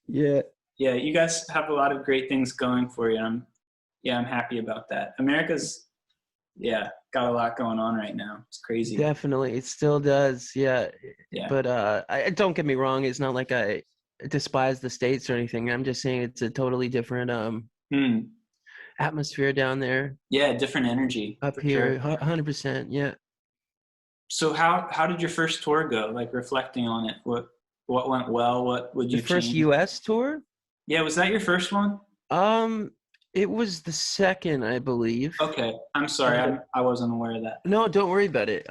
Yeah. Yeah, you guys have a lot of great things going for you. I'm happy about that. America's yeah, got a lot going on right now. It's crazy. Definitely, it still does. Yeah, Yeah. but I don't get me wrong. It's not like I despise the States or anything. I'm just saying it's a totally different Hmm. atmosphere down there. Yeah, different energy Up for here, sure. 100%. Yeah. So how did your first tour go? Like reflecting on it, what went well? What would The you first change? U.S. tour, Yeah, was that your first one? um, it was the second, I believe. Okay, I'm sorry, Uh, I wasn't aware of that. no, don't worry about it.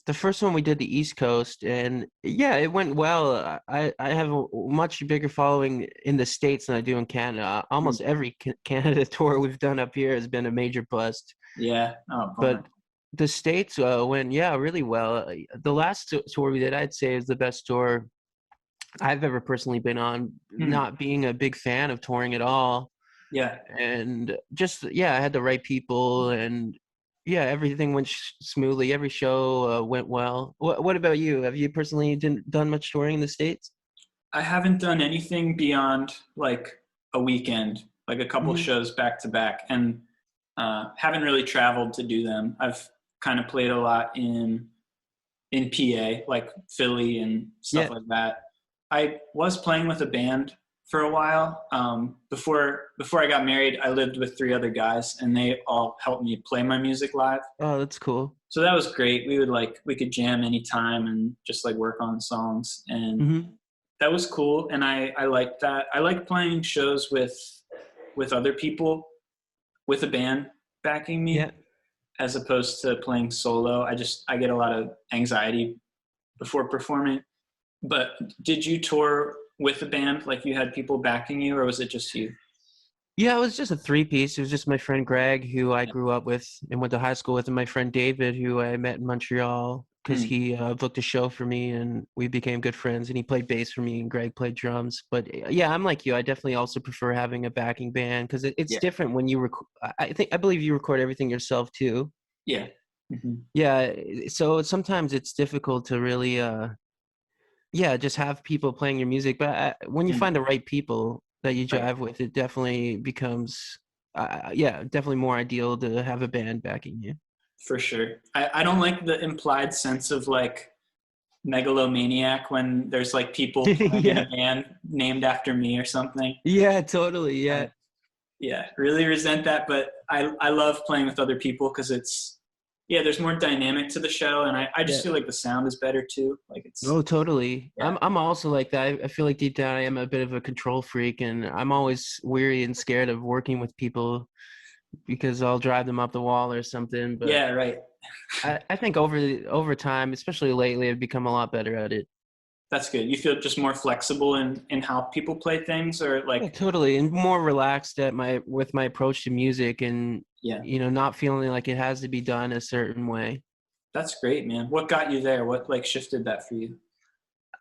The first one we did the East Coast, and yeah, it went well. I have a much bigger following in the States than I do in Canada. Hmm. Almost every Canada tour we've done up here has been a major bust. Yeah. Oh, bummer. But the States went, yeah, really well. The last tour we did, I'd say, is the best tour I've ever personally been on. Hmm. Not being a big fan of touring at all, Yeah. and just yeah, I had the right people, and yeah, everything went smoothly. Every show went well. What about you? Have you personally done much touring in the States? I haven't done anything beyond like a weekend, like a couple Hmm. shows back to back, and haven't really traveled to do them. I've kind of played a lot in PA, like Philly and stuff Yeah. like that. I was playing with a band for a while. Before I got married, I lived with three other guys, and they all helped me play my music live. Oh, that's cool. So that was great. We could jam anytime and just like work on songs, and Hmm. that was cool. And I liked that. I like playing shows with other people, with a band backing Yeah. me, as opposed to playing solo. I get a lot of anxiety before performing. But did you tour with a band? Like you had people backing you, or was it just you? Yeah, it was just a three-piece. It was just my friend Greg, who I Yeah. grew up with and went to high school with, and my friend David, who I met in Montreal because Hmm. he booked a show for me, and we became good friends. And he played bass for me, and Greg played drums. But yeah, I'm like you. I definitely also prefer having a backing band because it's Yeah. different when you record. I believe you record everything yourself too. Yeah. Hmm. Yeah, so sometimes it's difficult to really yeah, just have people playing your music. But when you find the right people that you Right. jive with, it definitely becomes, yeah, definitely more ideal to have a band backing you. For sure. I don't like the implied sense of like megalomaniac when there's like people playing in a Yeah. band named after me or something. Yeah, totally. I, Yeah. yeah, really resent that, but I love playing with other people because it's yeah, there's more dynamic to the show, and I just Yeah. feel like the sound is better too. Like it's Oh, totally. yeah, I'm also like that. I feel like deep down I am a bit of a control freak, and I'm always weary and scared of working with people because I'll drive them up the wall or something. But yeah, right. I think over time, especially lately, I've become a lot better at it. That's good. You feel just more flexible in how people play things, or Yeah, like totally, and more relaxed at my with my approach to music, and yeah, not feeling like it has to be done a certain way. that's great, man. What got you there? What like shifted that for you?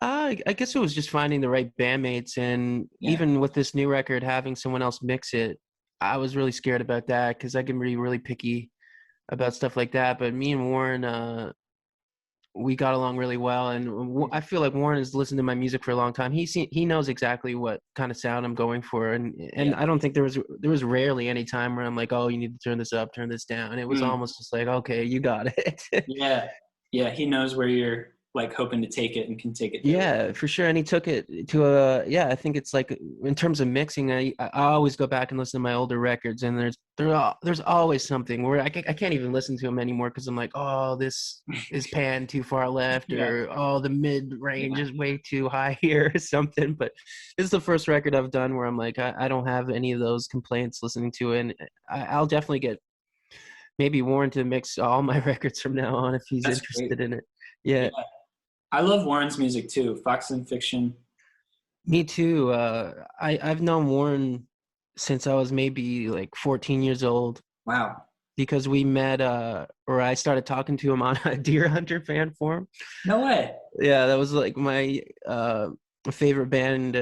I guess it was just finding the right bandmates, and Yeah, even with this new record, having someone else mix it, I was really scared about that because I can be really picky about stuff like that. But me and Warren, we got along really well, and I feel like Warren has listened to my music for a long time. He knows exactly what kind of sound I'm going for, and yeah. I don't think there was rarely any time where I'm like, oh, you need to turn this up, turn this down. It was Mm. almost just like, okay, you got it. Yeah. Yeah. He knows where you're like hoping to take it and can take it there. Yeah, for sure. And he took it to a, yeah, I think it's like in terms of mixing, I always go back and listen to my older records, and there's always something where I can't even listen to them anymore because I'm like, oh, this is panned too far left, Yeah. or oh, the mid range Yeah. is way too high here or something. But this is the first record I've done where I'm like, I don't have any of those complaints listening to it. And I'll definitely get maybe Warren to mix all my records from now on if he's That's great. interested in it. Yeah. Yeah. I love Warren's music too. Fox and Fiction. Me too. I've known Warren since I was maybe like 14 years old Wow. because we met, or I started talking to him on a Deer Hunter fan forum. No way. Yeah, that was like my favorite band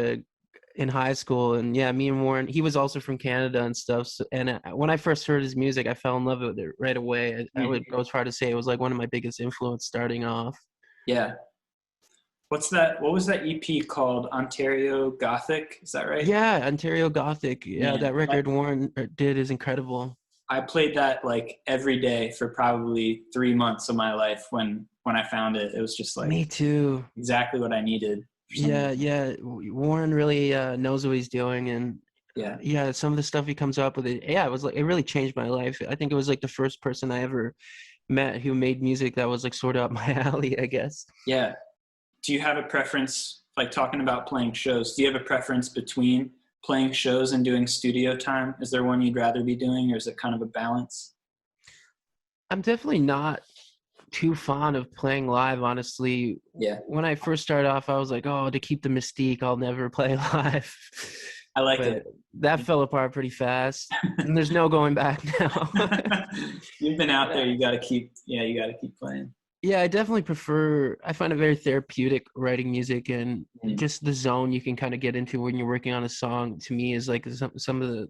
in high school. And yeah, me and Warren, he was also from Canada and stuff. So, and when I first heard his music, I fell in love with it right away. I would Mhm. go as far to say it was like one of my biggest influence starting off. Yeah. What's that? What was that EP called? Ontario Gothic? Is that right? Yeah, Ontario Gothic. Yeah, Man, that record Warren did is incredible. I played that like every day for probably 3 months of my life when I found it. It was just like Me too. exactly what I needed for some Yeah, reason. yeah. Warren really knows what he's doing, and Yeah. yeah, some of the stuff he comes up with, yeah, it was like it really changed my life. I think it was like the first person I ever met who made music that was like sort of up my alley, I guess. Yeah. Do you have a preference, like talking about playing shows, do you have a preference between playing shows and doing studio time? Is there one you'd rather be doing, or is it kind of a balance? I'm definitely not too fond of playing live, honestly. Yeah, When I first started off, I was like, oh, to keep the mystique, I'll never play live. I like But it. that fell apart pretty fast, and there's no going back now. You've been out there, you got to keep, yeah, you got to keep playing. Yeah, I definitely prefer. I find it very therapeutic writing music, and Mm. just the zone you can kind of get into when you're working on a song. To me, is like some of the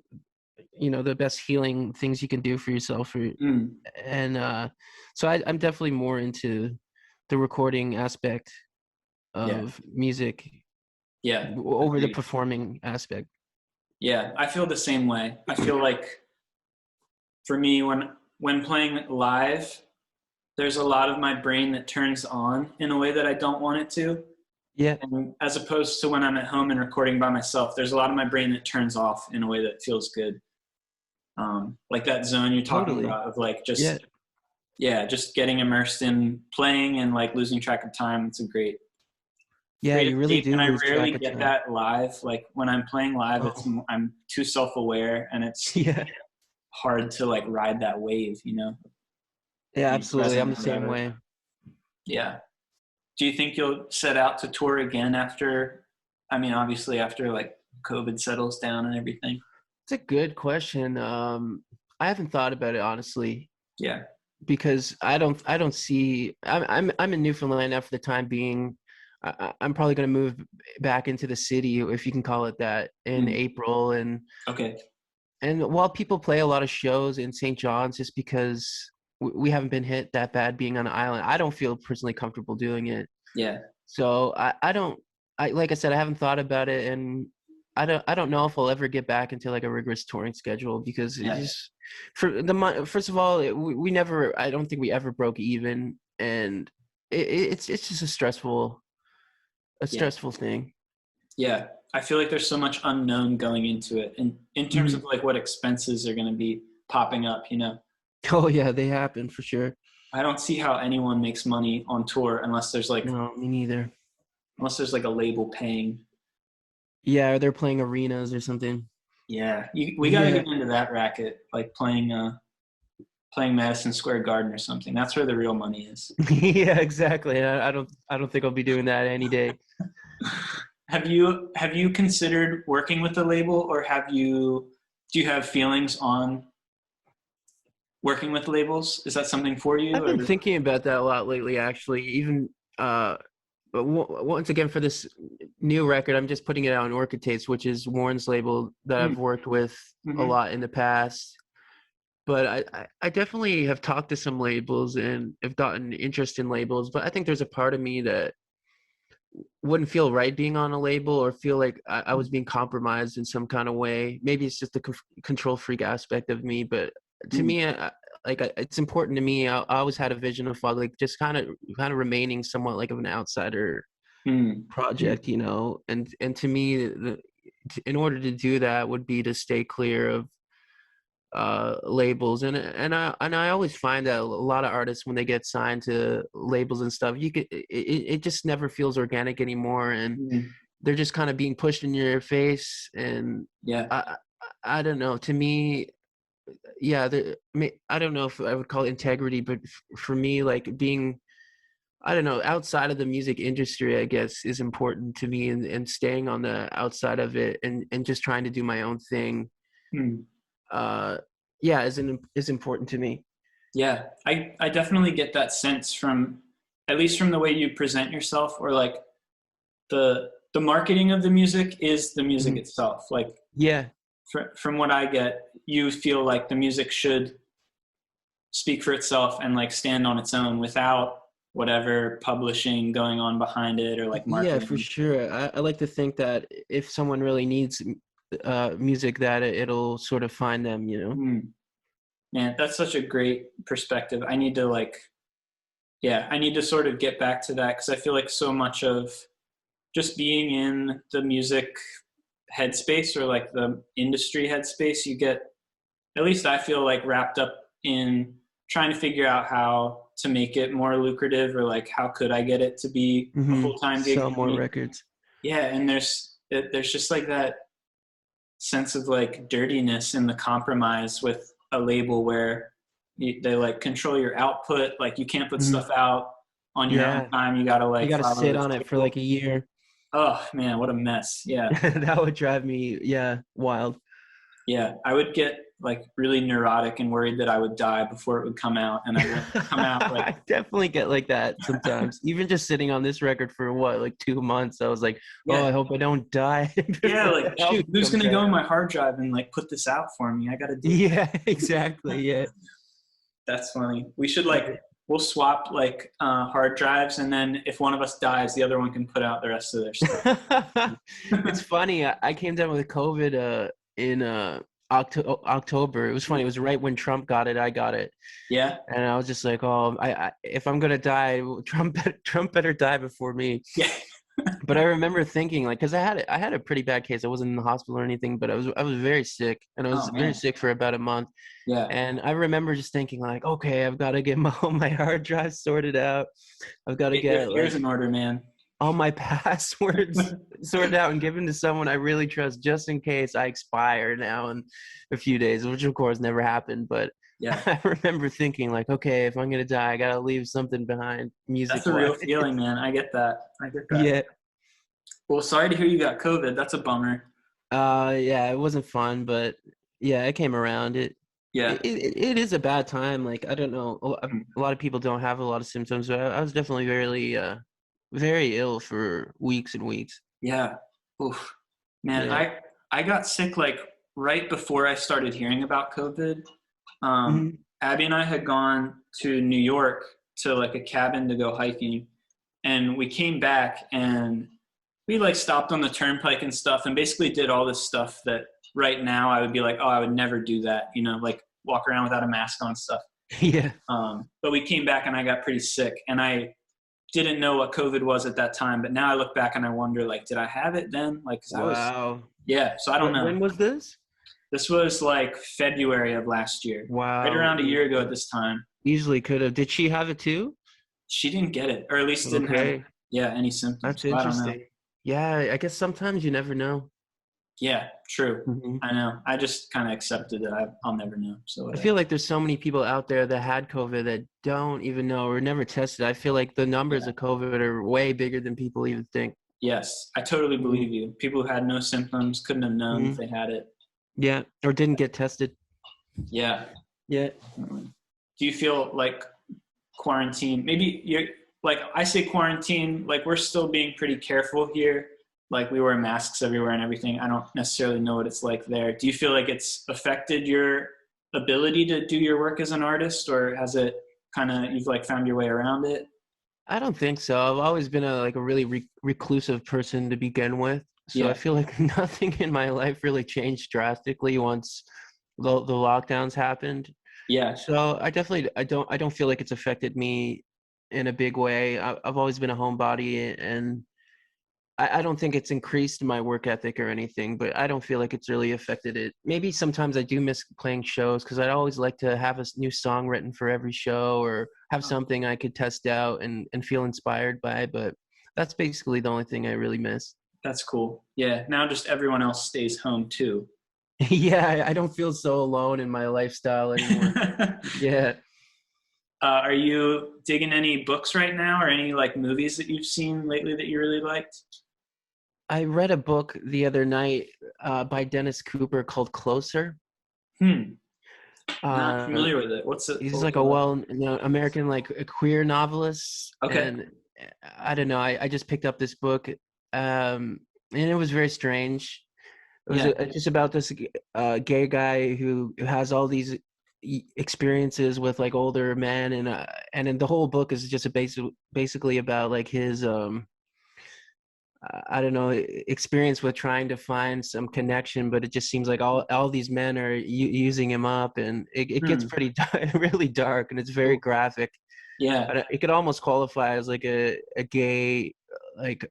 the best healing things you can do for yourself. Mm. And so I'm definitely more into the recording aspect Yeah, of music yeah, over the agreed. performing aspect. Yeah, I feel the same way. I feel like for me, when playing live, there's a lot of my brain that turns on in a way that I don't want it to. Yeah, And as opposed to when I'm at home and recording by myself, there's a lot of my brain that turns off in a way that feels good. Like that zone you're talking totally. about of like Yeah, just, yeah, just getting immersed in playing and like losing track of time. It's a yeah, great you really escape. do And I lose rarely track of get time. that live. Like when I'm playing live, Oh, I'm too self-aware and it's yeah, hard to like ride that wave, yeah, be absolutely. I'm present, the same whatever. way. Yeah. Do you think you'll set out to tour again after, I mean, obviously after like COVID settles down and everything? It's a good question. I haven't thought about it honestly Yeah. because I don't see. I'm in Newfoundland now for the time being. I'm probably going to move back into the city, if you can call it that, in Mm. April. Okay. And while people play a lot of shows in St. John's, just because we haven't been hit that bad being on an island, I don't feel personally comfortable doing it. Yeah. So I don't. I like I said, I haven't thought about it, and I don't know if I'll ever get back into like a rigorous touring schedule because it Yeah. just for the first of all we never, I don't think we ever broke even, and it's just a Yeah. stressful thing. Yeah. I feel like there's so much unknown going into it. And in terms Mhm. of like what expenses are going to be popping up, Oh yeah, they happen for sure. I don't see how anyone makes money on tour No, me neither. unless there's like a label paying. Yeah, or they're playing arenas or something. Yeah. We got to Yeah. get into that racket, like playing Madison Square Garden or something. That's where the real money is. Yeah, exactly. I don't think I'll be doing that any day. Have you considered working with a label, or do you have feelings on working with labels? Is that something for you, I've been or? thinking about that a lot lately, actually. Even but once again for this new record, I'm just putting it out on Orchid Tapes, which is Warren's label that I've worked with a Mm-hmm. lot in the past. But I definitely have talked to some labels and have gotten interest in labels. But I think there's a part of me that wouldn't feel right being on a label or feel like I was being compromised in some kind of way. Maybe it's just the control freak aspect of me, but to me, it's important to me. I always had a vision of Fog, like just kind of remaining somewhat like of an outsider Mm-hmm. project, and to me, in order to do that would be to stay clear of labels, and I always find that a lot of artists when they get signed to labels and stuff, it just never feels organic anymore, and Mm-hmm. they're just kind of being pushed in your face, and Yeah. I I don't know. To me, yeah, I don't know if I would call it integrity, but for me, like being, I don't know, outside of the music industry, I guess, is important to me, and staying on the outside of it, and just trying to do my own thing. Mm. Uh, yeah, is important to me. Yeah. I definitely get that sense from, at least from the way you present yourself, or like the marketing of the music is the music Mhm. itself. Like Yeah, from what I get, you feel like the music should speak for itself and like stand on its own without whatever publishing going on behind it, or like yeah, for marketing. sure. I like to think that if someone really needs music, that it'll sort of find them. Mm. Man, that's such a great perspective. I need to sort of get back to that, because I feel like so much of just being in the music headspace, or like the industry headspace, you get, at least I feel like, wrapped up in trying to figure out how to make it more lucrative, or like how could I get it to be a full-time gig Sell for more me. records. Yeah, and there's just like that sense of like dirtiness in the compromise with a label, where they like control your output. Like you can't put Hmm. stuff out on your own Yeah, time. You got to you like got to follow sit the on it for schedule. like a year. Oh man, what a mess. Yeah. That would drive me, yeah, wild. Yeah. I would get like really neurotic and worried that I would die before it would come out, and I wouldn't come out like, I definitely get like that sometimes. Even just sitting on this record for what, like 2 months, I was like, oh, yeah, I hope I don't die yeah, before like the shoot, album who's comes gonna go out. in my hard drive and like put this out for me? I got to do it. Yeah, exactly. Yeah. That's funny. We should like, Yeah. we'll swap like hard drives, and then if one of us dies, the other one can put out the rest of their stuff. It's funny. I came down with COVID in October. It was funny. It was right when Trump got it. I got it, Yeah. and I was just like, "Oh, if I'm gonna die, Trump better die before me." Yeah. But I remember thinking, like, because I had a pretty bad case. I wasn't in the hospital or anything, but I was very sick, and I was Oh very man. sick for about a month. Yeah. And I remember just thinking, like, okay, I've got to get all my hard drives sorted out. I've got to Get your get affairs like in order, man. all my passwords sorted out and given to someone I really trust, just in case I expire now in a few days, which of course never happened. But Yeah. I remember thinking, like, okay, if I'm gonna die, I gotta leave something behind, That's music a wise. real feeling, man. I get that. I get that. Yeah. Well, sorry to hear you got COVID. That's a bummer. Yeah, it wasn't fun, but yeah, it came around. Yeah. It is a bad time. Like, I don't know, Mm. a lot of people don't have a lot of symptoms, but I was definitely very ill for weeks and weeks. Yeah. Oof. Man, Yeah. I got sick like right before I started hearing about COVID. Um, Mhm. Abby and I had gone to New York to like a cabin to go hiking, and we came back and we like stopped on the turnpike and stuff, and basically did all this stuff that right now I would be like, oh, I would never do that, like walk around without a mask on stuff. Yeah. But we came back and I got pretty sick, and didn't know what COVID was at that time, but now I look back and I wonder, like, did I have it then? Like, 'cause I was, Wow. yeah, so I don't When know. was this? This was like February of last year, right Wow. around a year ago at this time. Easily could have. Did she have it too? She didn't get it, or at least didn't have, Okay. yeah, any symptoms. That's So I don't know. interesting. Yeah, I guess sometimes you never know. Yeah, true. Hmm. I know. I just kind of accepted that I'll never know. So I whatever. feel like there's so many people out there that had COVID that don't even know or never tested. I feel like the numbers Yeah. of COVID are way bigger than people even think. Yes, I totally believe you. People who had no symptoms couldn't have known if Mm-hmm. they had it. Yeah, or didn't get tested. Yeah. Yeah. Definitely. Do you feel like quarantine? Maybe you're like, I say quarantine, like we're still being pretty careful here. Like we wear masks everywhere and everything. I don't necessarily know what it's like there. Do you feel like it's affected your ability to do your work as an artist, or has it kind of, you've like found your way around it? I don't think so. I've always been a really reclusive person to begin with. So I Yeah. feel like nothing in my life really changed drastically once the lockdowns happened. Yeah. So I don't feel like it's affected me in a big way. I've always been a homebody, and I don't think it's increased my work ethic or anything, but I don't feel like it's really affected it. Maybe sometimes I do miss playing shows because I'd always like to have a new song written for every show or have something I could test out and feel inspired by. But that's basically the only thing I really miss. That's cool. Yeah. Now just everyone else stays home too. Yeah, I don't feel so alone in my lifestyle anymore. Yeah. Are you digging any books right now, or any like movies that you've seen lately that you really liked? I read a book the other night by Dennis Cooper called Closer. Hmm. Not Uh, familiar with it. What's it? he's What was like it a like? American, like a queer novelist, Okay. and I don't know. I just picked up this book, and it was very strange. It was Yeah. just about this gay guy who has all these experiences with like older men, and then the whole book is just basically about like his I don't know, experience with trying to find some connection, but it just seems like all these men are using him up, and it gets Hmm. pretty really dark, and it's very Ooh. graphic. Yeah. It could almost qualify as like a gay like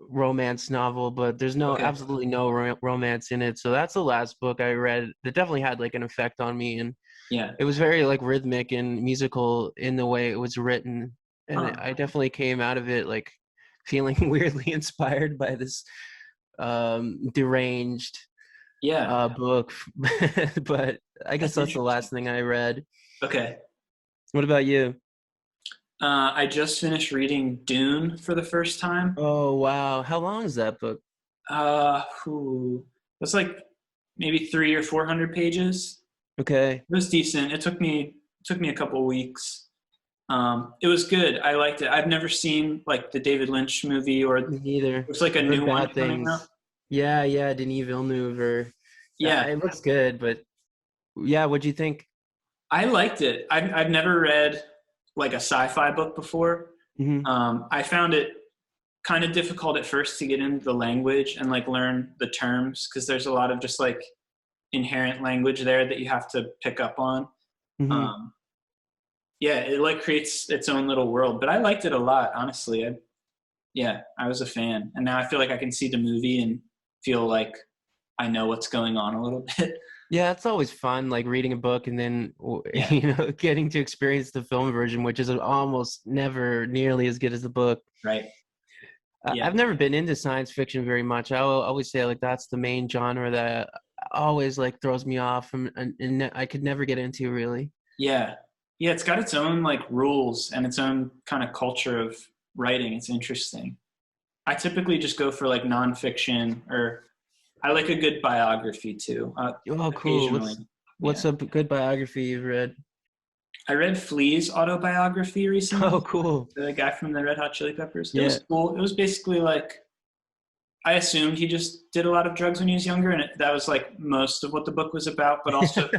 romance novel, but there's Okay. absolutely no romance in it. So that's the last book I read that definitely had like an effect on me, and Yeah. it was very like rhythmic and musical in the way it was written, and Huh. I definitely came out of it like feeling weirdly inspired by this deranged Yeah. book. But I guess That's that's the interesting. last thing I read. Okay. What about you? I just finished reading Dune for the first time. Oh wow, how long is that book? It's like maybe 300 or 400 pages. Okay. It was decent. It took me a couple weeks. It was good. I liked it. I've never seen like the David Lynch movie, or Me neither. there's like a I've heard new one bad coming out. things. Yeah, yeah, Denis Villeneuve. Yeah, It looks good, but yeah, what'd you think? I liked it. I've never read like a sci-fi book before. Hmm. I found it kind of difficult at first to get into the language and like learn the terms, because there's a lot of just like inherent language there that you have to pick up on. Hmm. Um, yeah, it like creates its own little world, but I liked it a lot, honestly. Yeah, I was a fan, and now I feel like I can see the movie and feel like I know what's going on a little bit. Yeah, it's always fun, like reading a book and then Yeah, getting to experience the film version, which is almost never nearly as good as the book. right. Yeah, I've never been into science fiction very much. I will always say like that's the main genre that always like throws me off, and I could never get into really. yeah, yeah. It's got its own like rules and its own kind of culture of writing. It's interesting. I typically just go for like nonfiction, or I like a good biography too. Oh, cool. Occasionally, What's yeah. a good biography you've read? I read Flea's autobiography Oh, recently. cool. The guy from the Red Hot Chili Peppers. It Yeah. was cool. It was basically like, I assumed he just did a lot of drugs when he was younger, and that was like most of what the book was about. But also,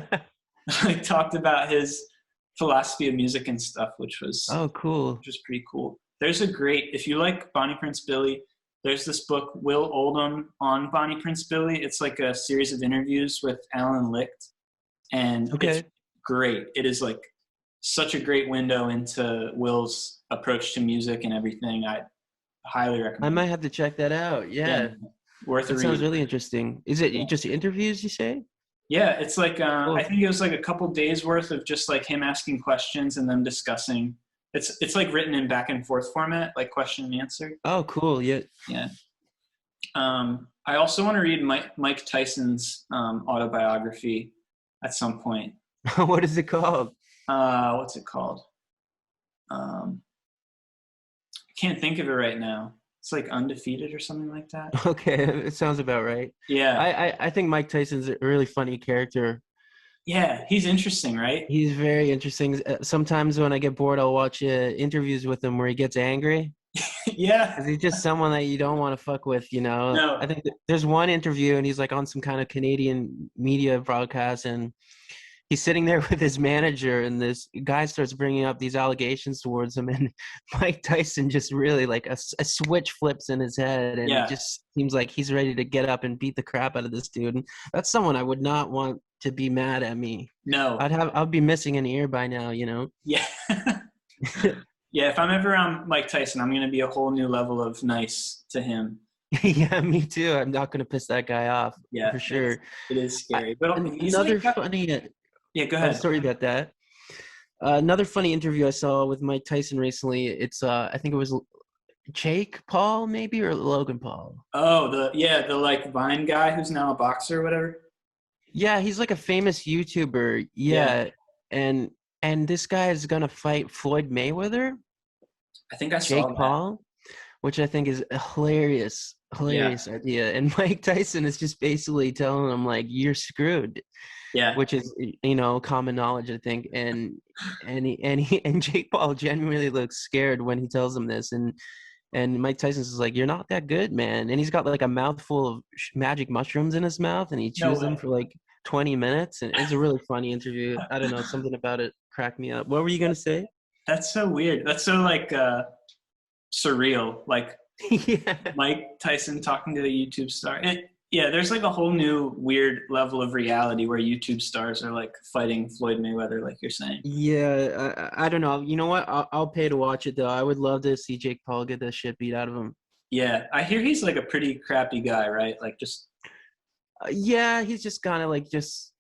like talked about his philosophy of music and stuff, Oh, cool. which was pretty cool. There's a great, if you like Bonnie Prince Billy, there's this book, Will Oldham on Bonnie Prince Billy. It's like a series of interviews with Alan Licht, and it's Okay. great. It is like such a great window into Will's approach to music and everything. I highly I recommend might it. have to check that out. Yeah, Yeah, worth a that sounds read. really interesting. Is it Yeah. just interviews, you say? Yeah, it's like I Cool. think it was like a couple days worth of just like him asking questions and them discussing. It's like written in back and forth format, like question and answer. Oh, cool. Yeah. Yeah. I also want to read Mike Tyson's autobiography at some point. What is it called? What's it called? Um, I can't think of it right now. It's like Undefeated or something like that. Okay, it sounds about right. Yeah. I think Mike Tyson's a really funny character. Yeah, he's interesting, right? He's very interesting. Sometimes when I get bored, I'll watch interviews with him where he gets angry. Yeah. Because he's just someone that you don't want to fuck with, you know. I No. think there's one interview and he's like on some kind of Canadian media broadcast and he's sitting there with his manager and this guy starts bringing up these allegations towards him and Mike Tyson just really like a switch flips in his head and it Yeah. just seems like he's ready to get up and beat the crap out of this dude. And that's someone I would not want to be mad at me. No. I'd be missing an ear by now, you know. Yeah. Yeah, if I'm ever around Mike Tyson, I'm going to be a whole new level of nice to him. Yeah, me too. I'm not gonna piss that guy off Yeah, for sure. it is scary. But he's Another like, funny. yeah, go Oh, ahead. sorry about that. Another funny interview I saw with Mike Tyson recently. It's I think it was Jake Paul maybe or Logan Paul. Oh, the like Vine guy who's now a boxer or whatever. Yeah, he's like a famous YouTuber. Yeah. Yeah, and this guy is gonna fight Floyd Mayweather, I think I Jake saw that. Paul, which I think is a hilarious, Yeah. hilarious idea. And Mike Tyson is just basically telling him like you're screwed, Yeah. which is common knowledge I think. And Jake Paul genuinely looks scared when he tells him this, and Mike Tyson's is like, "You're not that good, man." And he's got like a mouthful of magic mushrooms in his mouth, and he No chews them way. for like 20 minutes. And it's a really funny interview. I don't know, something about it cracked me up. What were you gonna say? That's so weird. That's so like surreal. Like Yeah. Mike Tyson talking to the YouTube star. Yeah, there's like a whole new weird level of reality where YouTube stars are like fighting Floyd Mayweather, like you're saying. Yeah, I don't know. You know what? I'll pay to watch it though. I would love to see Jake Paul get the shit beat out of him. Yeah, I hear he's like a pretty crappy guy, right? Like just Yeah, he's just kind of like just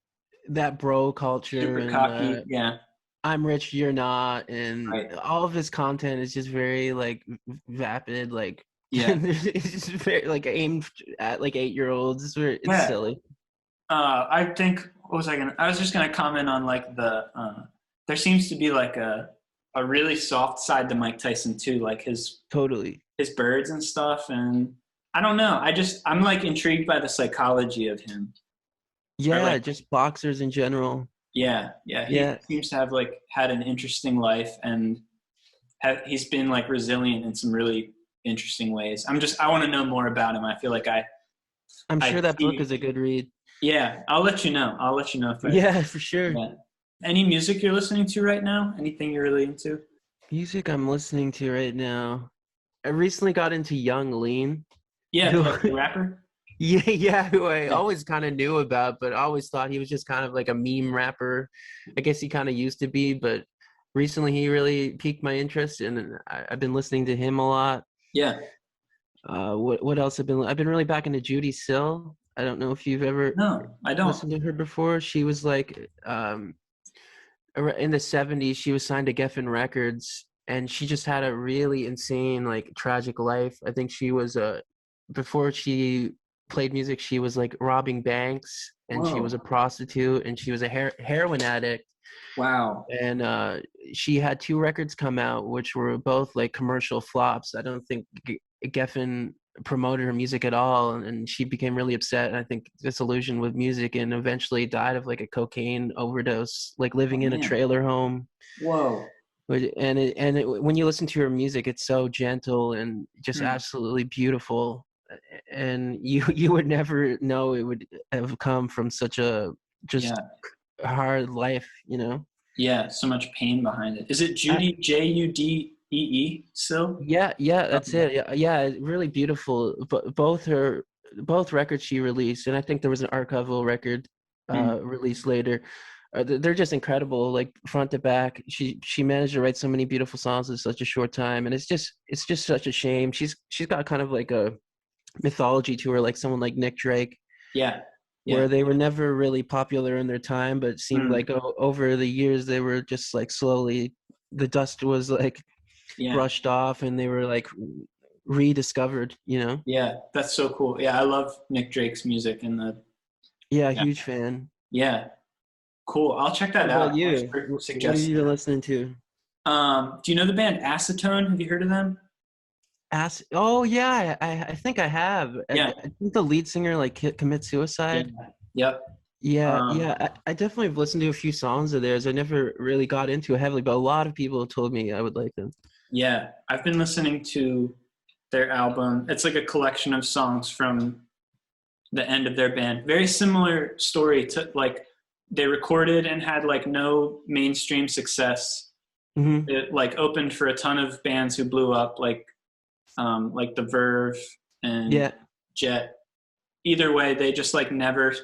that bro culture super and cocky. Yeah, I'm rich, you're not, and right. all of his content is just very like vapid, like Yeah, it's just very like aimed at like 8-year-olds. It's yeah. silly. I think what was I gonna? I was just gonna comment on like the. There seems to be like a really soft side to Mike Tyson too, like Totally. his birds and stuff, and I don't know. I'm like intrigued by the psychology of him. Or Yeah, like just boxers in general. yeah, he Yeah, seems to have like had an interesting life and he's been like resilient in some really interesting ways. I want to know more about him. I feel like I'm I sure that book see. is a good read. Yeah, I'll let you know. I'll let you know if I. Yeah, for sure. Yeah. Any music you're listening to right now? Anything you're really into? Music I'm listening to right now. I recently got into Young Lean. Yeah, Who, the rapper. yeah, who I Yeah. always kind of knew about, but I always thought he was just kind of like a meme rapper. I guess he kind of used to be, but recently he really piqued my interest, and I've been listening to him a lot. Yeah. What else I've been really back into Judy Sill. I don't know if you've ever No, I don't. listened to her before. She was like in the 70s. She was signed to Geffen Records, and she just had a really insane, like tragic life. I think she was before she played music, she was like robbing banks, and she was a Whoa. prostitute, and she was a heroin addict. Wow. And she had 2 records come out, which were both like commercial flops. I don't think Geffen promoted her music at all, and she became really upset. And I think disillusioned with music, and eventually died of like a cocaine overdose, like living Oh in a man. trailer home. Whoa. When you listen to her music, it's so gentle and just Hmm. absolutely beautiful. And you would never know it would have come from such a Yeah. just hard life, you know. Yeah. So much pain behind it. Is it Judy Judee still? Yeah, that's Okay. it. Yeah, really beautiful. But both records she released, and I think there was an archival record Hmm. released later. they're just incredible, like front to back. She managed to write so many beautiful songs in such a short time, and it's just such a shame. She's got kind of like a mythology to her, like someone like Nick Drake, Yeah. where Yeah. they were never really popular in their time, but it seemed like over the years they were just like slowly the dust was like Yeah. brushed off, and they were like rediscovered. Yeah. That's so cool. Yeah, I love Nick Drake's music Yeah, Yeah. huge fan. Yeah. Cool. I'll check that What about out. you? Thanks for What have suggesting. you been listening to? Do you know the band Acetone? Have you heard of them? Oh yeah, I think I have. Yeah. I think the lead singer like commit Yeah. suicide. Yep. Yeah, Um, I definitely have listened to a few songs of theirs. I never really got into it heavily, but a lot of people have told me I would like them. yeah. I've been listening to their album. It's like a collection of songs from the end of their band. Very similar story to like they recorded and had like no mainstream success. Hmm. It like opened for a ton of bands who blew up, like The Verve and Yeah. Jet. Either way, they just like never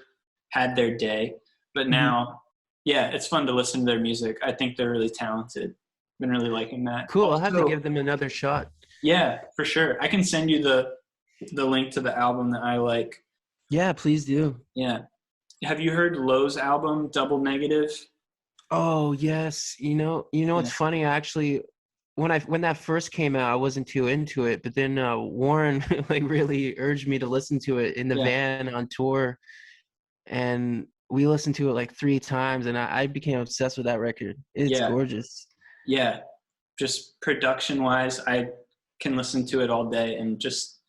had their day. But now, yeah, it's fun to listen to their music. I think they're really talented. Been really liking that. Cool. I'll have to Also, give them another shot. yeah, for sure. I can send you the link to the album that I like. Yeah, please do. Yeah. Have you heard Lowe's album, Double Negative? Oh yes. What's funny? Actually, when that first came out, I wasn't too into it, but then Warren like really urged me to listen to it in the van on tour, and we listened to it like 3 times, and I became obsessed with that record. It's gorgeous. Yeah. Just production-wise, I can listen to it all day and just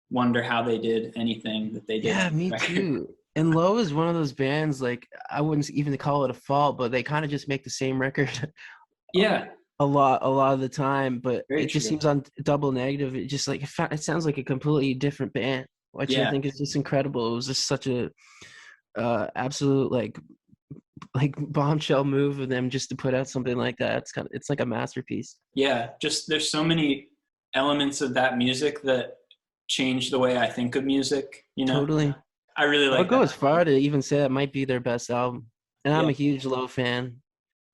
wonder how they did anything that they did. Yeah, me too. And Low is one of those bands, like, I wouldn't even call it a fault, but they kind of just make the same record Yeah. a lot of the time. But Very it just true. seems on Double Negative, it just like it sounds like a completely different band, which I think is just incredible. It was just such a absolute like bombshell move of them just to put out something like that. It's like a masterpiece. Yeah, just there's so many elements of that music that change the way I think of music, Totally. I really like I'll go that. as far to even say that might be their best album. And I'm Yeah. a huge Low fan.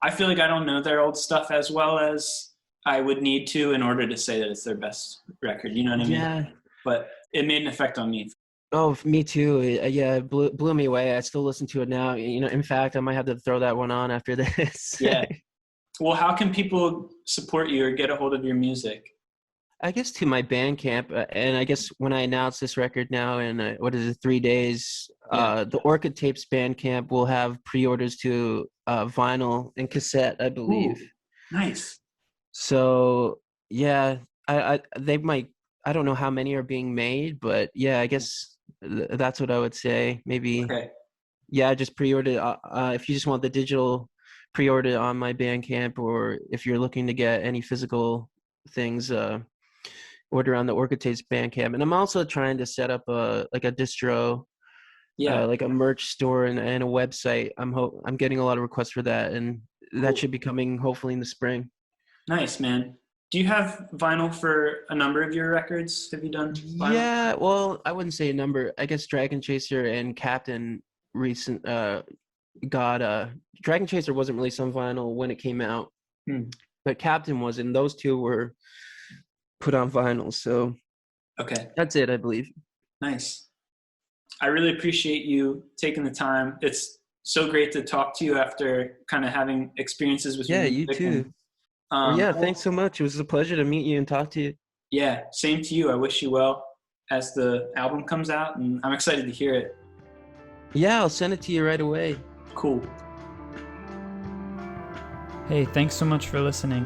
I feel like I don't know their old stuff as well as I would need to in order to say that it's their best record, you know what I mean? Yeah. But it made an effect on me. Oh, me too. Yeah, it blew me away. I still listen to it now. In fact, I might have to throw that one on after this. Yeah. Well, how can people support you or get a hold of your music? I guess to my Bandcamp, and I guess when I announce this record now in 3 days, the Orchid Tapes Bandcamp will have pre-orders to vinyl and cassette, I believe. Ooh, nice. So yeah, they might. I don't know how many are being made, but yeah, I guess that's what I would say. Maybe. Okay. Yeah, just pre-order. If you just want the digital, pre-order on my Bandcamp, or if you're looking to get any physical things, order on the Orchid Tapes Bandcamp. And I'm also trying to set up a distro, like a merch store and a website. I'm getting a lot of requests for that, and that should be coming hopefully in the spring. Nice, man. Do you have vinyl for a number of your records? Have you done vinyl? Yeah, well, I wouldn't say a number. I guess Dragon Chaser and Captain got Dragon Chaser wasn't released on vinyl when it came out, but Captain was, and those two were put on vinyl. So okay, that's it, I believe. Nice. I really appreciate you taking the time. It's so great to talk to you after kind of having experiences with you. You too. Yeah, thanks so much. It was a pleasure to meet you and talk to you. Yeah, same to you. I wish you well as the album comes out, and I'm excited to hear it. Yeah, I'll send it to you right away. Cool. Hey, thanks so much for listening.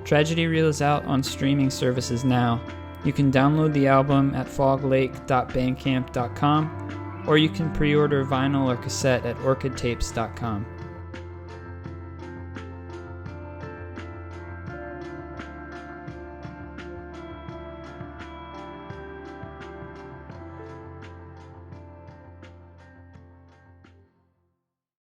Tragedy Reel is out on streaming services now. You can download the album at foglake.bandcamp.com, or you can pre-order vinyl or cassette at orchidtapes.com.